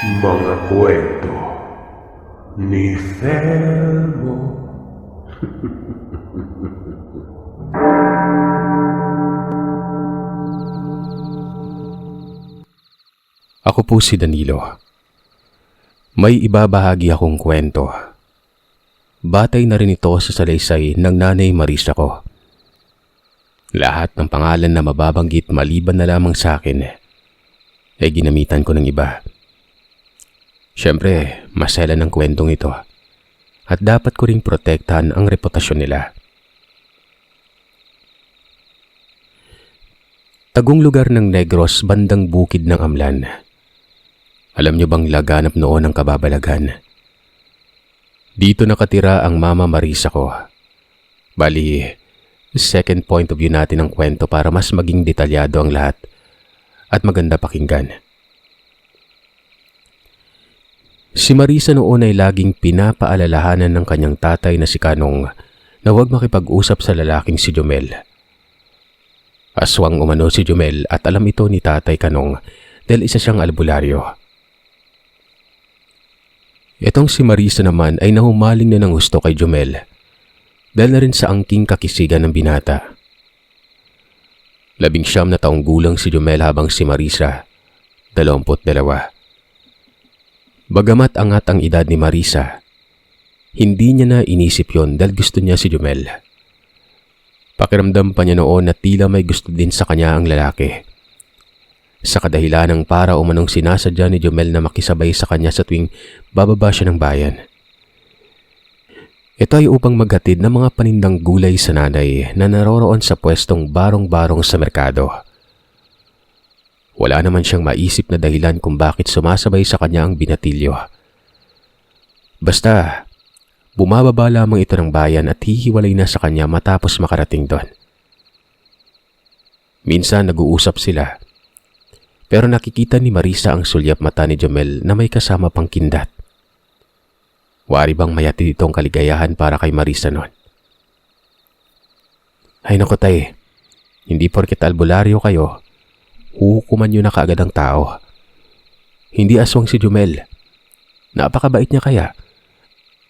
Mga kwento ni Felmo. Ako po si Danilo. May ibabahagi akong kwento. Batay na rin ito sa salaysay ng Nanay Marisa ko. Lahat ng pangalan na mababanggit maliban na lamang sa akin ay ginamitan ko ng iba. Siyempre, masela ng kwentong ito at dapat ko ring protektahan ang reputasyon nila. Tagong lugar ng Negros, bandang bukid ng Amlan. Alam niyo bang laganap noon ang kababalaghan? Dito nakatira ang Mama Marisa ko. Bali, second point of view natin ang kwento para mas maging detalyado ang lahat at maganda pakinggan. Si Marisa noon ay laging pinapaalalahanan ng kanyang tatay na si Kanong na huwag makipag-usap sa lalaking si Jomel. Aswang umano si Jomel at alam ito ni Tatay Kanong dahil isa siyang albularyo. Itong si Marisa naman ay nahumaling na ng gusto kay Jomel dahil na rin sa angking kakisigan ng binata. 19 na taong gulang si Jomel habang si Marisa, 22. Bagamat angat ang edad ni Marisa, hindi niya na inisip yon dahil gusto niya si Jomel. Pakiramdam pa niya noon na tila may gusto din sa kanya ang lalaki. Sa kadahilanang para umanong sinasadya ni Jomel na makisabay sa kanya sa tuwing bababa siya ng bayan. Ito ay upang maghatid ng mga panindang gulay sa nanay na naroroon sa pwestong barong-barong sa merkado. Wala naman siyang maisip na dahilan kung bakit sumasabay sa kanya ang binatilyo. Basta, bumababa lamang ito ng bayan at hihiwalay na sa kanya matapos makarating doon. Minsan nag-uusap sila. Pero nakikita ni Marisa ang sulyap mata ni Jomel na may kasama pang kindat. Wari bang mayati ditong kaligayahan para kay Marisa noon? Ay naku tay, hindi porket albularyo kayo, hukuman nyo na kaagad ang tao. Hindi aswang si Jomel. Napakabait niya kaya.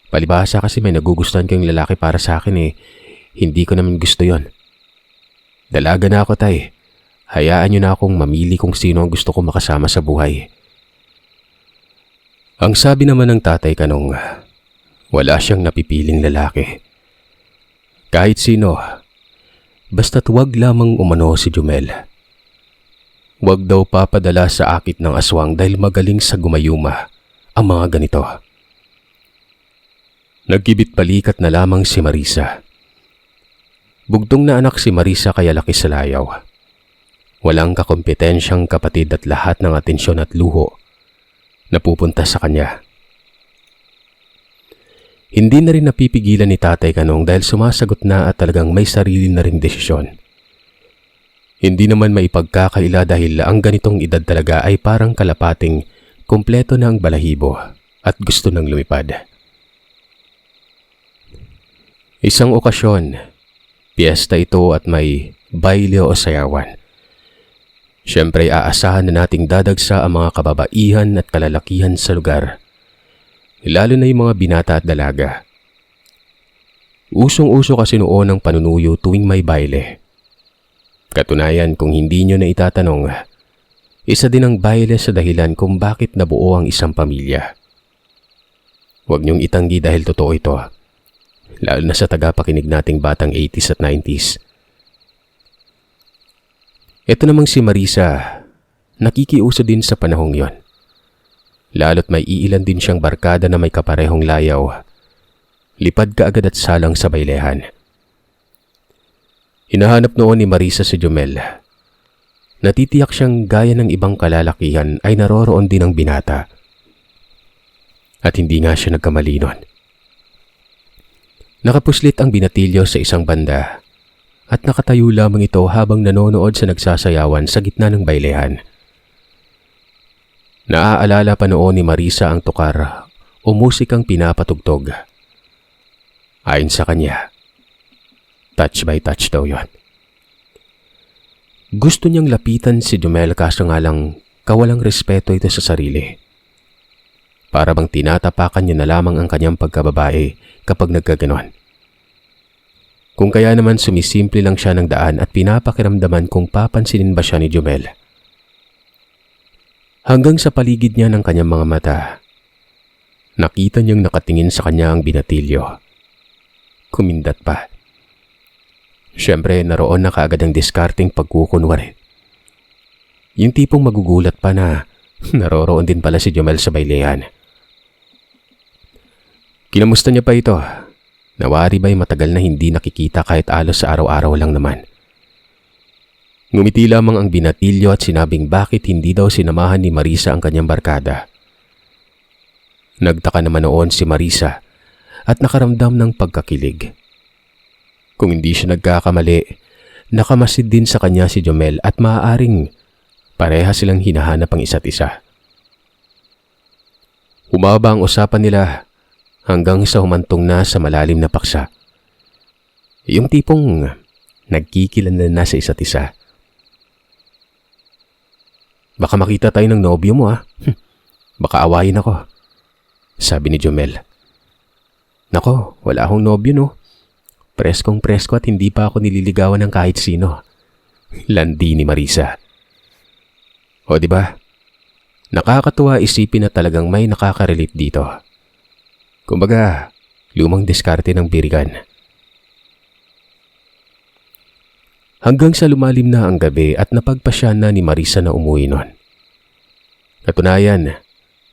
Palibhasa kasi may nagugustuhan kayong lalaki para sa akin hindi ko naman gusto yon. Dalaga na ako tay. Hayaan niyo na akong mamili kung sino ang gusto ko makasama sa buhay. Ang sabi naman ng Tatay Kanong, wala siyang napipiling lalaki. Kahit sino, basta't wag lamang umano si Jomel. Wag daw papadala sa akit ng aswang dahil magaling sa gumayuma ang mga ganito. Nagkibit balikat na lamang si Marisa. Bugtong na anak si Marisa kaya laki sa layaw. Walang kakompetensyang kapatid at lahat ng atensyon at luho napupunta sa kanya. Hindi na rin napipigilan ni Tatay Kanong dahil sumasagot na at talagang may sarili na ring desisyon. Hindi naman maipagkakaila dahil ang ganitong edad talaga ay parang kalapating kumpleto na ang balahibo at gusto nang lumipad. Isang okasyon, piyesta ito at may baile o sayawan. Siyempre aasahan na nating dadagsa ang mga kababaihan at kalalakihan sa lugar, lalo na yung mga binata at dalaga. Usong-uso kasi noon ang panunuyo tuwing may baile. Katunayan kung hindi nyo na itatanong, isa din ang baile sa dahilan kung bakit nabuo ang isang pamilya. Huwag nyong itanggi dahil totoo ito, lalo na sa tagapakinig nating batang 80s at 90s. Ito namang si Marisa, nakikiuso din sa panahong yon. Lalo't may iilan din siyang barkada na may kaparehong layaw. Lipad ka agad at salang sa bailehan. Hinahanap noon ni Marisa si Jomel. Natitiyak siyang gaya ng ibang kalalakihan ay naroroon din ang binata. At hindi nga siya nagkamali nun. Nakapuslit ang binatilyo sa isang banda at nakatayo lamang ito habang nanonood sa nagsasayawan sa gitna ng bailehan. Naaalala pa noon ni Marisa ang tukar o musikang pinapatugtog. Ayon sa kanya, touch by touch daw yon. Gusto niyang lapitan si Jomel kaso nga lang kawalang respeto ito sa sarili. Para bang tinatapakan niya na lamang ang kanyang pagkababae kapag nagkaganon. Kung kaya naman sumisimple lang siya ng daan at pinapakiramdaman kung papansinin ba siya ni Jumel. Hanggang sa paligid niya ng kanyang mga mata, nakita niyang nakatingin sa kanya ang binatilyo. Kumindat pa. Siyempre, naroon na kaagad ang diskarting pagkukunwari. Yung tipong magugulat pa na naroroon din pala si Jumel sa baylehan. Kinamusta niya pa ito. Nawari ba'y matagal na hindi nakikita kahit alos sa araw-araw lang naman. Ngumiti lamang ang binatilyo at sinabing bakit hindi daw sinamahan ni Marisa ang kanyang barkada. Nagtaka naman noon si Marisa at nakaramdam ng pagkakilig. Kung hindi siya nagkakamali, nakamasid din sa kanya si Jumel at maaaring pareha silang hinahanap ang isa't isa. Humaba ang usapan nila hanggang sa humantong na sa malalim na paksa. Yung tipong nagkikilanlan na sa isa't isa. Baka makita tayo ng nobyo mo Baka awayin ako, sabi ni Jumel. Nako, wala akong nobyo no. Preskong presko at hindi pa ako nililigawan ng kahit sino. Landi ni Marisa. O diba? Nakakatuwa isipin na talagang may nakaka-relate dito. Kumbaga, lumang diskarte ng birigan. Hanggang sa lumalim na ang gabi at napagpasya na ni Marisa na umuwi nun. Katunayan,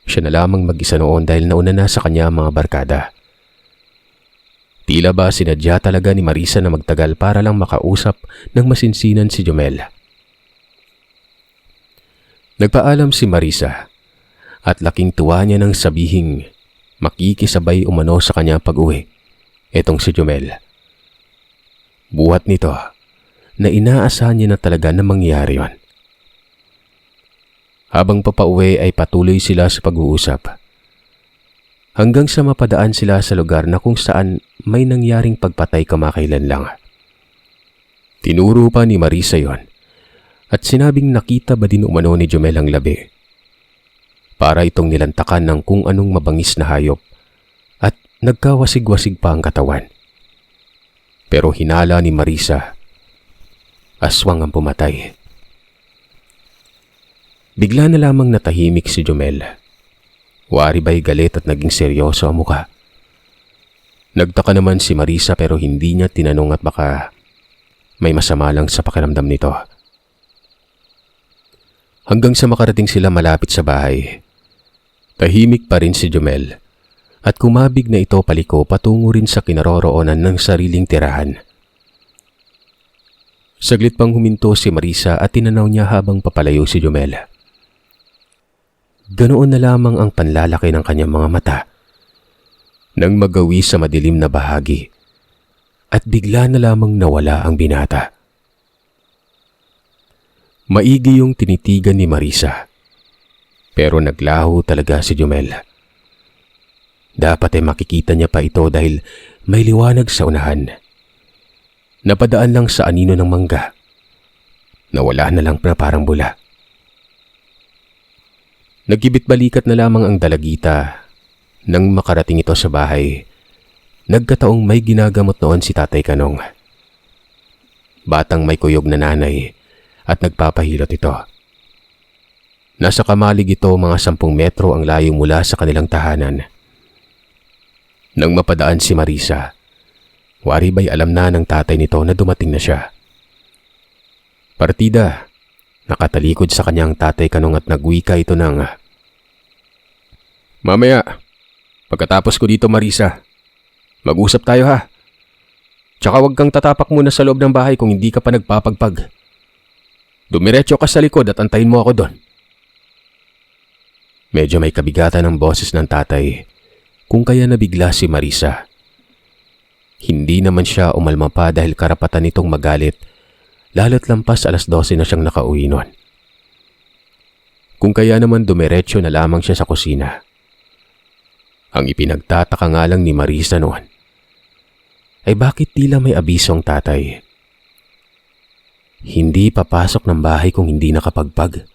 siya na lamang mag-isa noon dahil nauna na sa kanya mga barkada. Tila ba sinadya talaga ni Marisa na magtagal para lang makausap ng masinsinan si Jumel. Nagpaalam si Marisa at laking tuwa niya nang sabihing makikisabay umano sa kanya pag-uwi. Etong si Jumel. Buhat nito na inaasahan niya na talaga na mangyari yon. Habang papauwi ay patuloy sila sa pag-uusap. Hanggang sa mapadaan sila sa lugar na kung saan may nangyaring pagpatay kamakailan lang. Tinuro pa ni Marisa yon at sinabing nakita ba din umano ni Jumel ang labi. Para itong nilantakan ng kung anong mabangis na hayop at nagkawasig-wasig pa ang katawan. Pero hinala ni Marisa, aswang ang pumatay. Bigla na lamang natahimik si Jumel. Wari ba'y galit at naging seryoso ang muka. Nagtaka naman si Marisa pero hindi niya tinanong at baka may masama lang sa pakiramdam nito. Hanggang sa makarating sila malapit sa bahay, tahimik pa rin si Jumel at kumabig na ito paliko patungo rin sa kinaroroonan ng sariling tirahan. Saglit pang huminto si Marisa at tinanaw niya habang papalayo si Jumel. Ganoon na lamang ang panlalaki ng kanyang mga mata nang magawi sa madilim na bahagi at bigla na lamang nawala ang binata. Maigi yung tinitigan ni Marisa pero naglaho talaga si Jumel. Dapat ay makikita niya pa ito dahil may liwanag sa unahan. Napadaan lang sa anino ng mangga. Nawala na lang na parang bula. Nagkibit-balikat na lamang ang dalagita. Nang makarating ito sa bahay, nagkataong may ginagamot noon si Tatay Kanong. Batang may kuyog na nanay at nagpapahilot ito. Nasa kamalig ito mga 10 metro ang layo mula sa kanilang tahanan. Nang mapadaan si Marisa, wari ba'y alam na ng tatay nito na dumating na siya. Partida, nakatalikod sa kanyang Tatay Kanong at nagwika ito ng, "Mamaya, pagkatapos ko dito Marisa, mag-usap tayo ha. Tsaka huwag kang tatapak muna sa loob ng bahay kung hindi ka pa nagpapagpag. Dumiretso ka sa likod at antayin mo ako doon." Medyo may kabigatan ng boses ng tatay kung kaya nabigla si Marisa. Hindi naman siya umalma pa dahil karapatan nitong magalit lalo't lampas 12:00 na siyang nakauwi nun. Kung kaya naman dumiretso na lamang siya sa kusina. Ang ipinagtataka nga lang ni Marisa noon ay bakit tila may abiso ang tatay. Hindi papasok ng bahay kung hindi nakapagpag.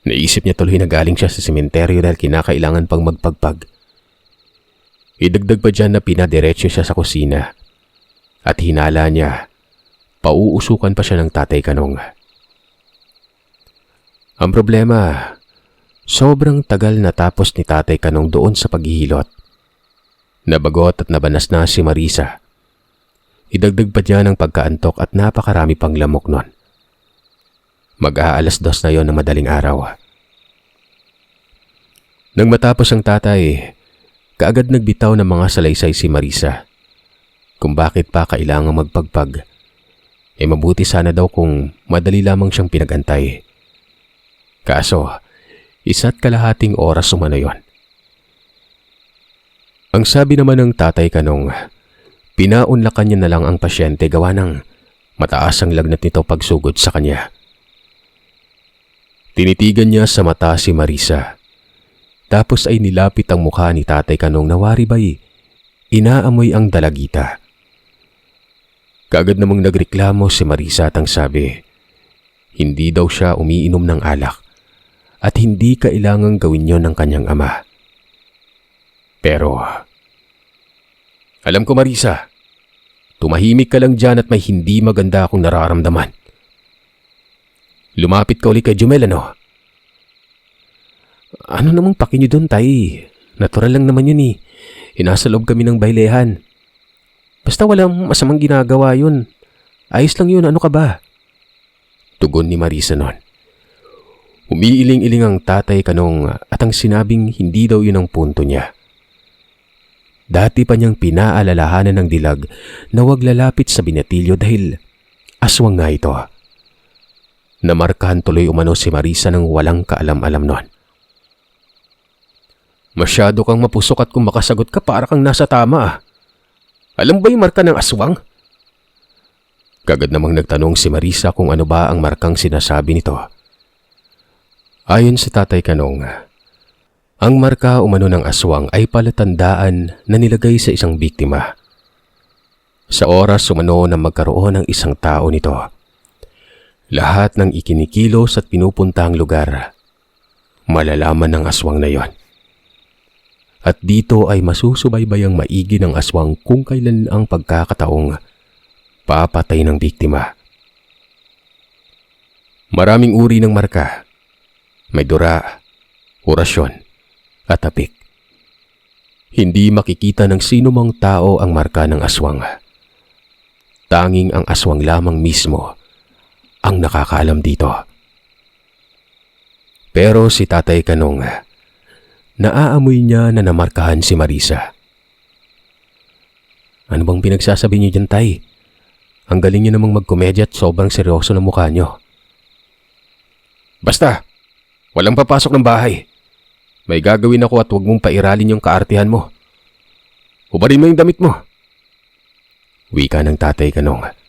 Naisip niya tuloy na galing siya sa sementeryo dahil kinakailangan pang magpagpag. Idagdag pa dyan na pinadiretso siya sa kusina at hinala niya, pauusukan pa siya ng Tatay Kanong. Ang problema, sobrang tagal natapos ni Tatay Kanong doon sa paghihilot. Nabagot at nabanas na si Marisa. Idagdag pa dyan ang pagkaantok at napakarami pang lamok nun. Mag-aalas 2 na yon ng madaling araw. Nang matapos ang tatay, kaagad nagbitaw ng mga salaysay si Marisa. Kung bakit pa kailangang magpagpag. Mabuti sana daw kung madali lamang siyang pinagantay. Kaso, 1.5 oras umano yon. Ang sabi naman ng Tatay Kanong, pinaunlakan niya na lang ang pasyente gawa ng mataas ang lagnat nito pagsugod sa kanya. Tinitigan niya sa mata si Marisa. Tapos ay nilapit ang mukha ni Tatay Kanong na wari ba'y inaamoy ang dalagita. Kaagad namang nagreklamo si Marisa at ang sabi, hindi daw siya umiinom ng alak at hindi kailangang gawin yon ng kanyang ama. Pero, alam ko Marisa, tumahimik ka lang dyan at may hindi maganda akong nararamdaman. Lumapit ka ulit kay Jumel, ano? Ano namang paki niyo doon, tay? Natural lang naman yun eh. Inasa loob kami ng bailehan. Basta walang masamang ginagawa yun. Ayos lang yun, ano ka ba? Tugon ni Marisa noon. Umiiling-iling ang Tatay Kanong at ang sinabing hindi daw yun ang punto niya. Dati pa niyang pinaalalahanan ng dilag na huwag lalapit sa binatilyo dahil aswang nga ito. Namarkahan tuloy umano si Marisa ng walang kaalam-alam noon. Masyado kang mapusok at kung makasagot ka para kang nasa tama. Alam ba yung marka ng aswang? Kagad namang nagtanong si Marisa kung ano ba ang markang sinasabi nito. Ayon sa Tatay Kanong, ang marka umano ng aswang ay palatandaan na nilagay sa isang biktima. Sa oras umano na magkaroon ng isang tao nito, lahat ng ikinikilos at pinupuntahang lugar, malalaman ng aswang na yon. At dito ay masusubaybayang maigi ng aswang kung kailan ang pagkakataong papatay ng biktima. Maraming uri ng marka. May dura, orasyon, at apik. Hindi makikita ng sino mang tao ang marka ng aswang. Tanging ang aswang lamang mismo ang nakakaalam dito. Pero si Tatay Kanong, naaamoy niya na namarkahan si Marisa. Ano bang pinagsasabi niyo dyan, tay? Ang galing niyo namang magkomedya at sobrang seryoso ng mukha niyo. Basta, walang papasok ng bahay. May gagawin ako at huwag mong pairalin yung kaartihan mo. Hubarin mo yung damit mo. Wika ng Tatay Kanong.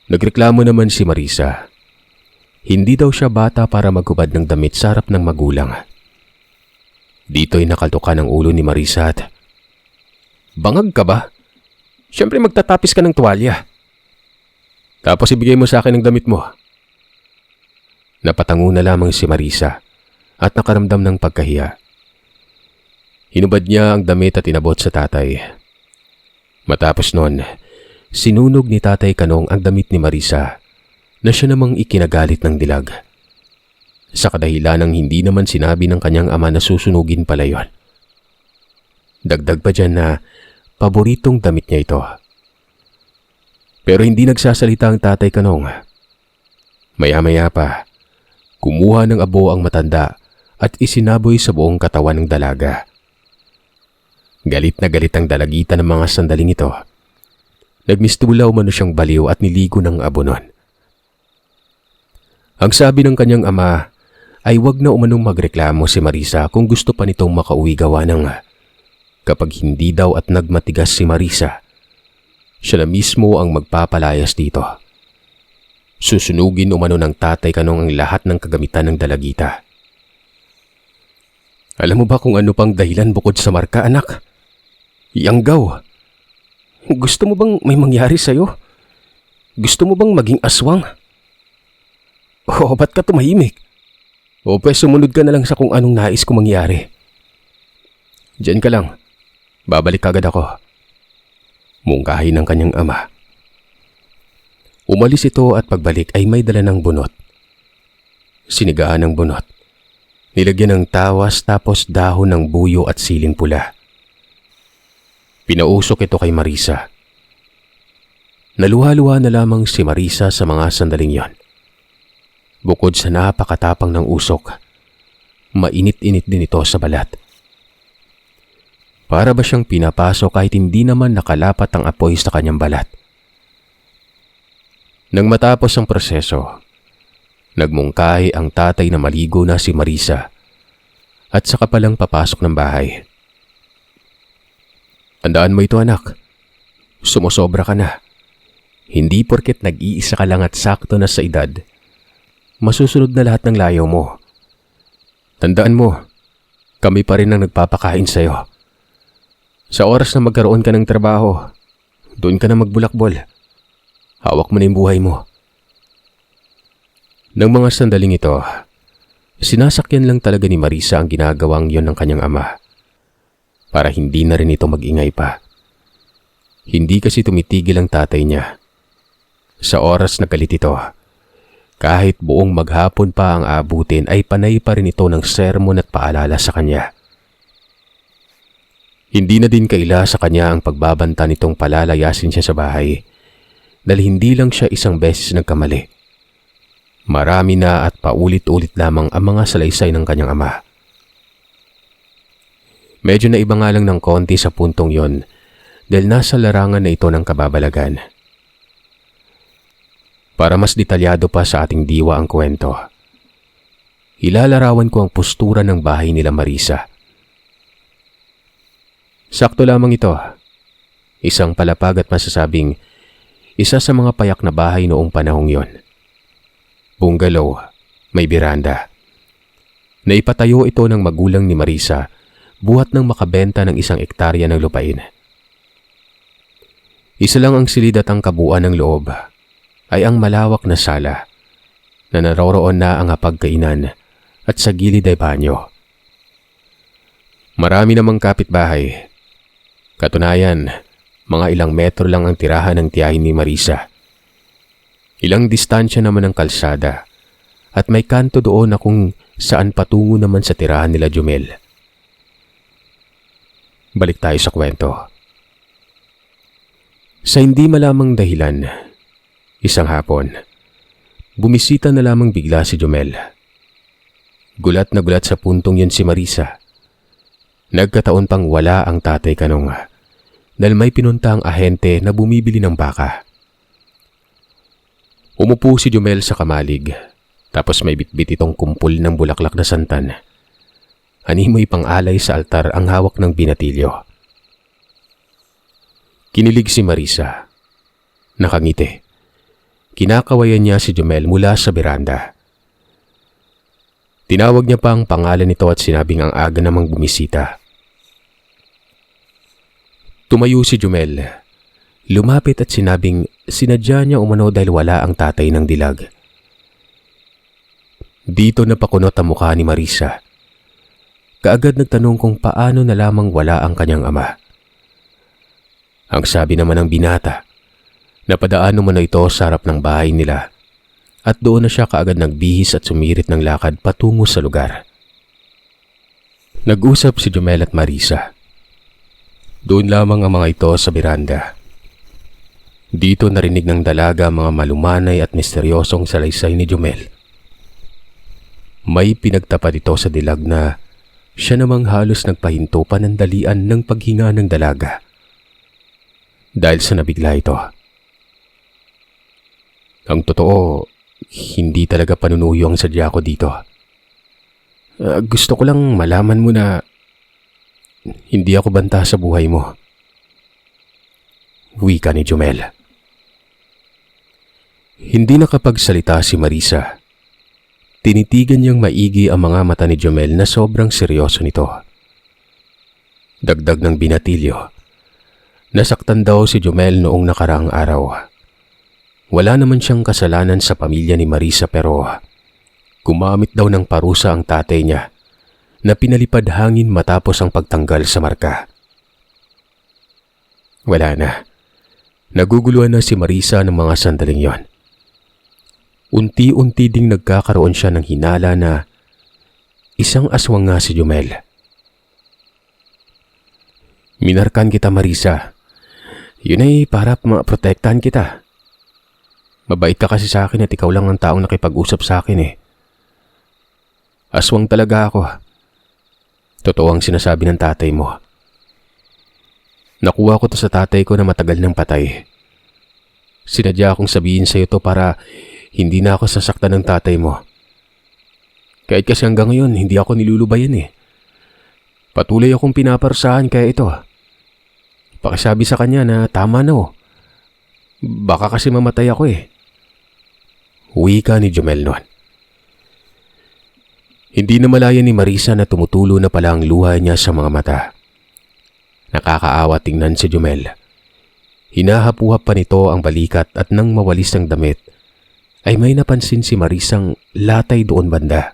Nagreklamo naman si Marisa. Hindi daw siya bata para maghubad ng damit sa harap ng magulang. Dito'y nakaltukan ang ulo ni Marisa at, bangag ka ba? Siyempre magtatapis ka ng tuwalya. Tapos ibigay mo sa akin ang damit mo. Napatango na lamang si Marisa at nakaramdam ng pagkahiya. Hinubad niya ang damit at inabot sa tatay. Matapos nun, sinunog ni Tatay Kanong ang damit ni Marisa na siya namang ikinagalit ng dilag. Sa kadahilan ng hindi naman sinabi ng kanyang ama na susunugin pala yon. Dagdag pa dyan na paboritong damit niya ito. Pero hindi nagsasalita ang Tatay Kanong. Maya-maya pa, kumuha ng abo ang matanda at isinaboy sa buong katawan ng dalaga. Galit na galit ang dalagita ng mga sandaling ito. Nagmistula umano siyang baliw at niligo ng abo nun. Ang sabi ng kanyang ama ay wag na umanong magreklamo si Marisa kung gusto pa nitong makauwi gawa ng kapag hindi daw at nagmatigas si Marisa, siya na mismo ang magpapalayas dito. Susunugin umano ng Tatay Kanong ang lahat ng kagamitan ng dalagita. Alam mo ba kung ano pang dahilan bukod sa marka, anak? Yanggaw. Gusto mo bang may mangyari sa'yo? Gusto mo bang maging aswang? Oh, ba't ka tumahimik? O pwes sumunod ka na lang sa kung anong nais ko mangyari. Diyan ka lang. Babalik agad ako. Mungkahi ng kanyang ama. Umalis ito at pagbalik ay may dala ng bunot. Sinigaan ng bunot. Nilagyan ng tawas tapos dahon ng buyo at siling pula. Pinausok ito kay Marisa. Naluha-luha na lamang si Marisa sa mga sandaling yon. Bukod sa napakatapang ng usok, mainit-init din ito sa balat. Para ba siyang pinapasok kahit hindi naman nakalapat ang apoy sa kanyang balat? Nang matapos ang proseso, nagmungkahi ang tatay na maligo na si Marisa at saka palang papasok ng bahay. Tandaan mo ito anak, sumusobra ka na. Hindi porket nag-iisa ka lang at sakto na sa edad, masusunod na lahat ng layaw mo. Tandaan mo, kami pa rin ang nagpapakain sa'yo. Sa oras na magkaroon ka ng trabaho, doon ka na magbulakbol. Hawak mo na yung buhay mo. Nang mga sandaling ito, sinasakyan lang talaga ni Marisa ang ginagawang yon ng kanyang ama. Para hindi na rin ito mag-ingay pa. Hindi kasi tumitigil ang tatay niya. Sa oras na galit ito, kahit buong maghapon pa ang abutin ay panay pa rin ito ng sermon at paalala sa kanya. Hindi na din kaila sa kanya ang pagbabanta nitong palalayasin siya sa bahay. Dahil hindi lang siya isang beses nagkamali. Marami na at paulit-ulit lamang ang mga salaysay ng kanyang ama. Medyo naiba nga lang ng konti sa puntong yon dahil nasa larangan na ito ng kababalagan. Para mas detalyado pa sa ating diwa ang kwento, ilalarawan ko ang postura ng bahay nila Marisa. Sakto lamang ito, isang palapag at masasabing isa sa mga payak na bahay noong panahong yon. Bungalow, may biranda. Naipatayo ito ng magulang ni Marisa buhat ng makabenta ng 1 ektarya ng lupain. Isa lang ang silid at ang kabuuan ng loob ay ang malawak na sala na naroroon na ang hapagkainan at sa gilid ay banyo. Marami namang kapitbahay. Katunayan, mga ilang metro lang ang tirahan ng tiyahin ni Marisa. Ilang distansya naman ang kalsada at may kanto doon na kung saan patungo naman sa tirahan nila Jumel. Balik tayo sa kwento. Sa hindi malamang dahilan, isang hapon, bumisita na lamang bigla si Jumel. Gulat na gulat sa puntong yun si Marisa. Nagkataon pang wala ang tatay Kanong dahil may pinuntang ahente na bumibili ng baka. Umupo si Jumel sa kamalig, tapos may bitbit itong kumpul ng bulaklak na santan. Animoy pang-alay sa altar ang hawak ng binatilyo. Kinilig si Marisa. Nakangiti. Kinakawayan niya si Jumel mula sa beranda. Tinawag niya pa ang pangalan nito at sinabing ang aga namang bumisita. Tumayo si Jumel. Lumapit at sinabing sinadya niya umano dahil wala ang tatay ng dilag. Dito napakunot ang mukha ni Marisa. Kaagad nagtanong kung paano na lamang wala ang kanyang ama. Ang sabi naman ng binata, napadaan umano ito sa harap ng bahay nila at doon na siya kaagad nagbihis at sumirit ng lakad patungo sa lugar. Nag-usap si Jumel at Marisa. Doon lamang ang mga ito sa beranda. Dito narinig ng dalaga mga malumanay at misteryosong salaysay ni Jumel. May pinagtapad ito sa dilag na siya namang halos nagpahinto panandalian ng paghinga ng dalaga. Dahil sa nabigla ito. Ang totoo, hindi talaga panunuyo ang sadya ko dito. Gusto ko lang malaman mo na hindi ako banta sa buhay mo. Wika ni Jumel. Hindi nakapagsalita si Marisa. Tinitigan niyang maigi ang mga mata ni Jumel na sobrang seryoso nito. Dagdag ng binatilyo. Nasaktan daw si Jumel noong nakaraang araw. Wala naman siyang kasalanan sa pamilya ni Marisa pero Gumamit daw ng parusa ang tatay niya na pinalipad hangin matapos ang pagtanggal sa marka. Wala na. Naguguluhan na si Marisa ng mga sandaling yon. Unti-unti ding nagkakaroon siya ng hinala na isang aswang nga si Jumel. Minarkan kita, Marisa. Yun ay para maprotektahan kita. Mabait ka kasi sa akin at ikaw lang ang taong nakipag-usap sa akin eh. Aswang talaga ako. Totoo ang sinasabi ng tatay mo. Nakuha ko to sa tatay ko na matagal nang patay. Sinadya akong sabihin sa iyo to para hindi na ako sasaktan ng tatay mo. Kahit kasi hanggang ngayon hindi ako nilulubayan eh. Patuloy akong pinaparusahan kaya ito. Pakisabi sa kanya na tama na oh. Baka kasi mamatay ako eh. Wika ni Jumel noon. Hindi na malaya ni Marisa na tumutulo na pala ang luha niya sa mga mata. Nakakaawa tingnan si Jumel. Hinahapuhap pa nito ang balikat at nang mawalis ang damit, ay may napansin si Marisang latay doon banda.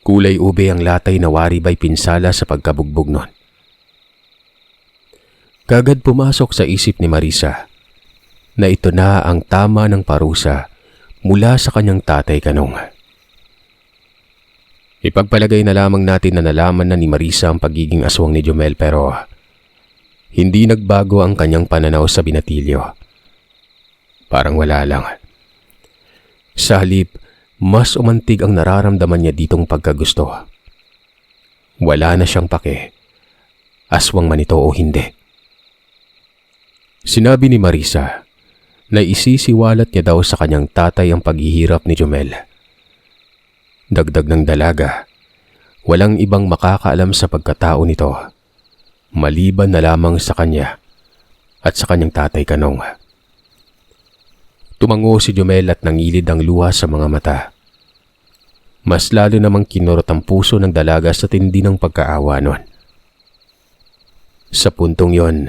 Kulay ube ang latay na waribay pinsala sa pagkabugbog nun. Kagad pumasok sa isip ni Marisa na ito na ang tama ng parusa mula sa kanyang tatay Kanong. Ipagpalagay na lamang natin na nalaman na ni Marisa ang pagiging aswang ni Jumel pero hindi nagbago ang kanyang pananaw sa binatilyo. Parang wala lang. Sa halip, mas umantig ang nararamdaman niya ditong pagkagusto. Wala na siyang pake, aswang man ito o hindi. Sinabi ni Marisa na isisiwalat niya daw sa kanyang tatay ang paghihirap ni Jumel. Dagdag ng dalaga, walang ibang makakaalam sa pagkatao nito, maliban na lamang sa kanya at sa kanyang tatay Kanong. Tumango si Jumel at nangilid ang luha sa mga mata. Mas lalo namang kinurot ang puso ng dalaga sa tindi ng pagkaawa nun. Sa puntong yon,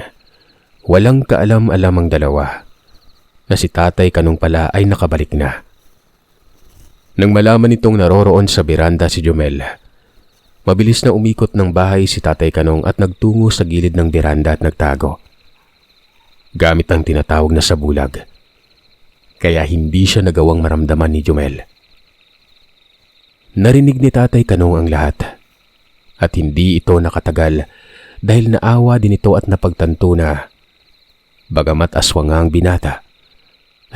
walang kaalam-alam ang dalawa na si tatay Kanong pala ay nakabalik na. Nang malaman nitong naroroon sa beranda si Jumel, mabilis na umikot ng bahay si tatay Kanong at nagtungo sa gilid ng beranda at nagtago. Gamit ang tinatawag na sabulag, kaya hindi siya nagawang maramdaman ni Jumel. Narinig ni tatay Kanong ang lahat at hindi ito nakatagal dahil naawa din ito at napagtanto na bagamat aswang ang binata,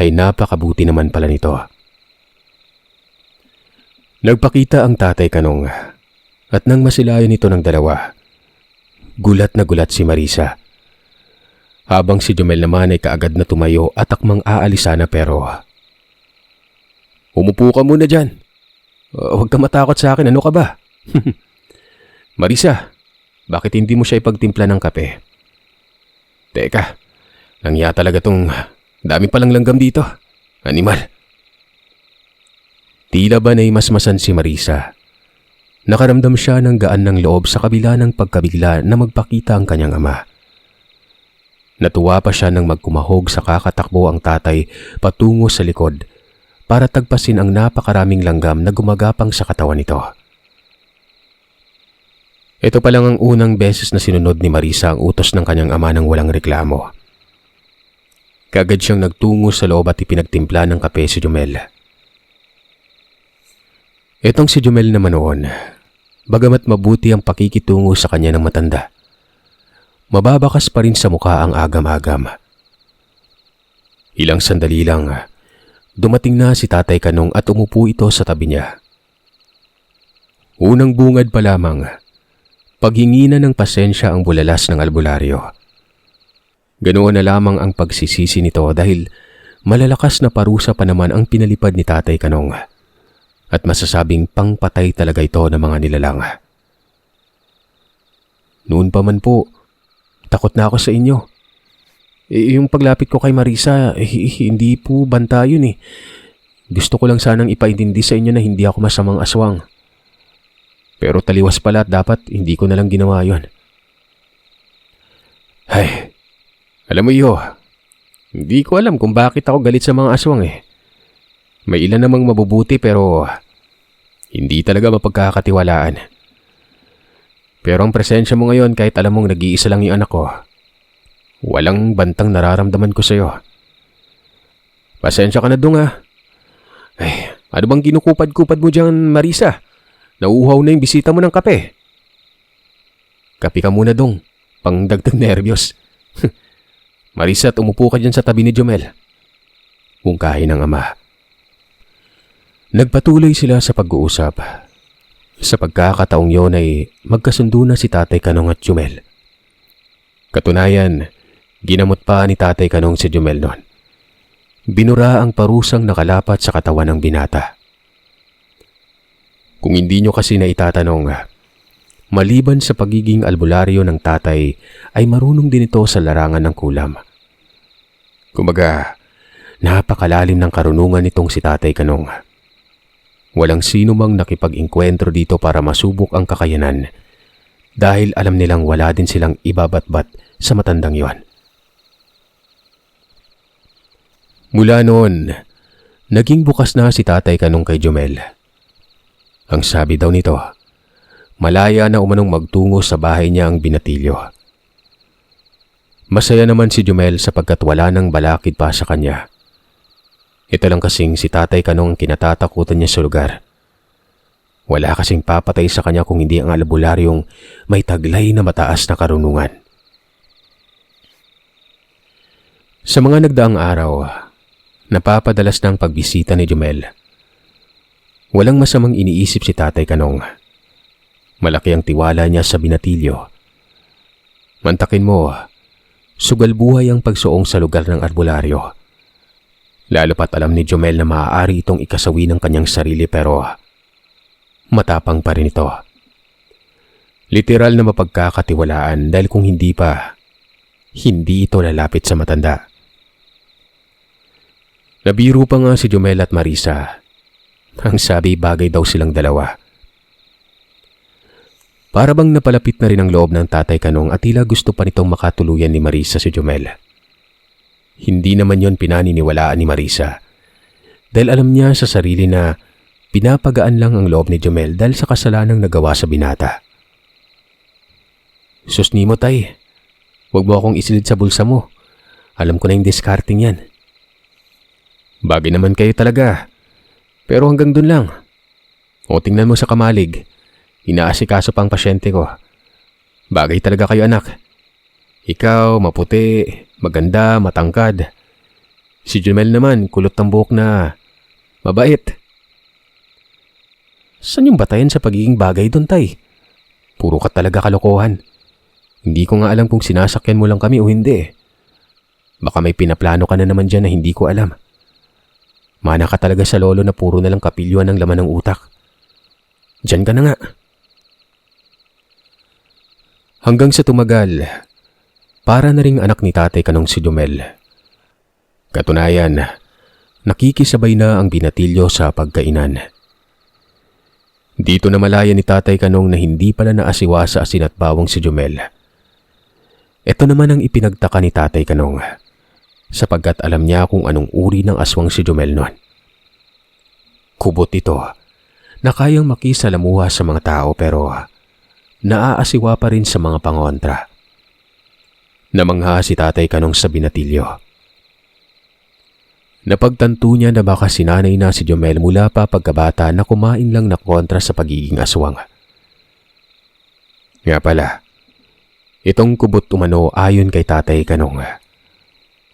ay napakabuti naman pala nito. Nagpakita ang tatay Kanong at nang masilayan ito ng dalawa, gulat na gulat si Marisa. Habang si Jumel naman ay kaagad na tumayo at akmang aalisa na pero, "Umupo ka muna dyan. Huwag ka matakot sa akin, ano ka ba?" "Marisa, bakit hindi mo siya ipagtimpla ng kape?" "Teka, nangya talaga tong dami palang langgam dito. Animal." Tila ba naimasmasan si Marisa. Nakaramdam siya ng gaan ng loob sa kabila ng pagkabigla na magpakita ang kanyang ama. Natuwa pa siya nang magkumahog sa kakatakbo ang tatay patungo sa likod para tagpasin ang napakaraming langgam na gumagapang sa katawan nito. Ito pa lang ang unang beses na sinunod ni Marisa ang utos ng kanyang ama ng walang reklamo. Kagad siyang nagtungo sa loob at ipinagtimpla ng kape si Jumel. Itong si Jumel naman noon, bagamat mabuti ang pakikitungo sa kanya ng matanda, mababakas pa rin sa mukha ang agam-agam. Ilang sandali lang, dumating na si tatay Kanong at umupo ito sa tabi niya. Unang bungad pa lamang, paghingi na ng pasensya ang bulalas ng albularyo. Ganoon na lamang ang pagsisisi nito dahil malalakas na parusa pa naman ang pinalipad ni tatay Kanong. At masasabing pangpatay talaga ito ng mga nilalang. "Noon pa man po, takot na ako sa inyo. Yung paglapit ko kay Marisa, hindi po banta yun eh. Gusto ko lang sanang ipaintindi sa inyo na hindi ako masamang aswang. Pero taliwas pala at dapat hindi ko na lang ginawa yun." "Ay, alam mo iyo, hindi ko alam kung bakit ako galit sa mga aswang eh. May ilan namang mabubuti pero hindi talaga mapagkakatiwalaan. Pero ang presensya mo ngayon kahit alam mong nag-iisa lang yung anak ko, walang bantang nararamdaman ko sa'yo. Pasensya ka na Dong ha. Ay, ano bang kinukupad-kupad mo dyan Marisa? Nauuhaw na yung bisita mo ng kape. Kape ka muna Dong, pang dagdag nervyos. Marisa, umupo ka dyan sa tabi ni Jomel. Mungkahi ng ama. Nagpatuloy sila sa pag-uusap. Sa pagkakataong yon ay magkasundo na si Tatay Kanong at Jomel. Katunayan, ginamot pa ni Tatay Kanong si Jomel noon. Binura ang parusang nakalapat sa katawan ng binata. Kung hindi nyo kasi na itatanong, maliban sa pagiging albularyo ng tatay, ay marunong din ito sa larangan ng kulam. Kumbaga, napakalalim ng karunungan nitong si Tatay Kanong. Walang sino mang nakipag-inkwentro dito para masubok ang kakayanan dahil alam nilang wala din silang ibabatbat sa matandang yon. Mula noon, naging bukas na si Tatay Kanong kay Jomel. Ang sabi daw nito, malaya na umanong magtungo sa bahay niya ang binatilyo. Masaya naman si Jomel sapagkat wala nang balakid pa sa kanya. Ito lang kasing si Tatay Kanong kinatatakutan niya sa lugar. Wala kasing papatay sa kanya kung hindi ang albularyong may taglay na mataas na karunungan. Sa mga nagdaang araw, napapadalas ng pagbisita ni Jomel. Walang masamang iniisip si Tatay Kanong. Malaki ang tiwala niya sa binatilyo. Mantakin mo, sugal buhay ang pagsuong sa lugar ng albularyo. Lalo pat alam ni Jomel na maaari itong ikasawi ng kanyang sarili pero matapang pa rin ito. Literal na mapagkakatiwalaan dahil kung hindi pa, hindi ito lalapit sa matanda. Nabiro pa nga si Jomel at Marisa. Ang sabi bagay daw silang dalawa. Para bang napalapit na rin ang loob ng Tatay Kanong at tila gusto pa nitong makatuluyan ni Marisa si Jomel. Hindi naman yon pinaniniwalaan ni Marisa dahil alam niya sa sarili na pinapagaan lang ang loob ni Jomel dahil sa kasalanang nagawa sa binata. Sus ni mo tay, huwag mo akong isilid sa bulsa mo. Alam ko na yung discarding yan. Bagay naman kayo talaga, pero hanggang dun lang. O tingnan mo sa kamalig, inaasikaso pa ang pasyente ko. Bagay talaga kayo anak. Ikaw, maputi, maganda, matangkad. Si Jomel naman, kulot ng buhok na mabait. Saan yung batayan sa pagiging bagay doon, tay? Puro ka talaga kalokohan. Hindi ko nga alam kung sinasakyan mo lang kami o hindi. Baka may pinaplano ka na naman dyan na hindi ko alam. Mana ka talaga sa lolo na puro na lang kapilyuan ng laman ng utak. Diyan ka na nga. Hanggang sa tumagal, para na ring anak ni Tatay Kanong si Jomel. Katunayan, nakikisabay na ang binatilyo sa pagkainan. Dito na malaya ni Tatay Kanong na hindi pala naasiwa sa asin at bawang si Jomel. Ito naman ang ipinagtaka ni Tatay Kanong, sapagkat alam niya kung anong uri ng aswang si Jomel noon. Kubot ito, na kayang makisalamuha sa mga tao pero naaasiwa pa rin sa mga pangontra. Namangha si Tatay Kanong sa binatilyo. Napagtanto niya na baka sinanay na si Jomel mula pa pagkabata na kumain lang na kontra sa pagiging aswang. Nga pala, itong kubot umano ayon kay Tatay Kanong.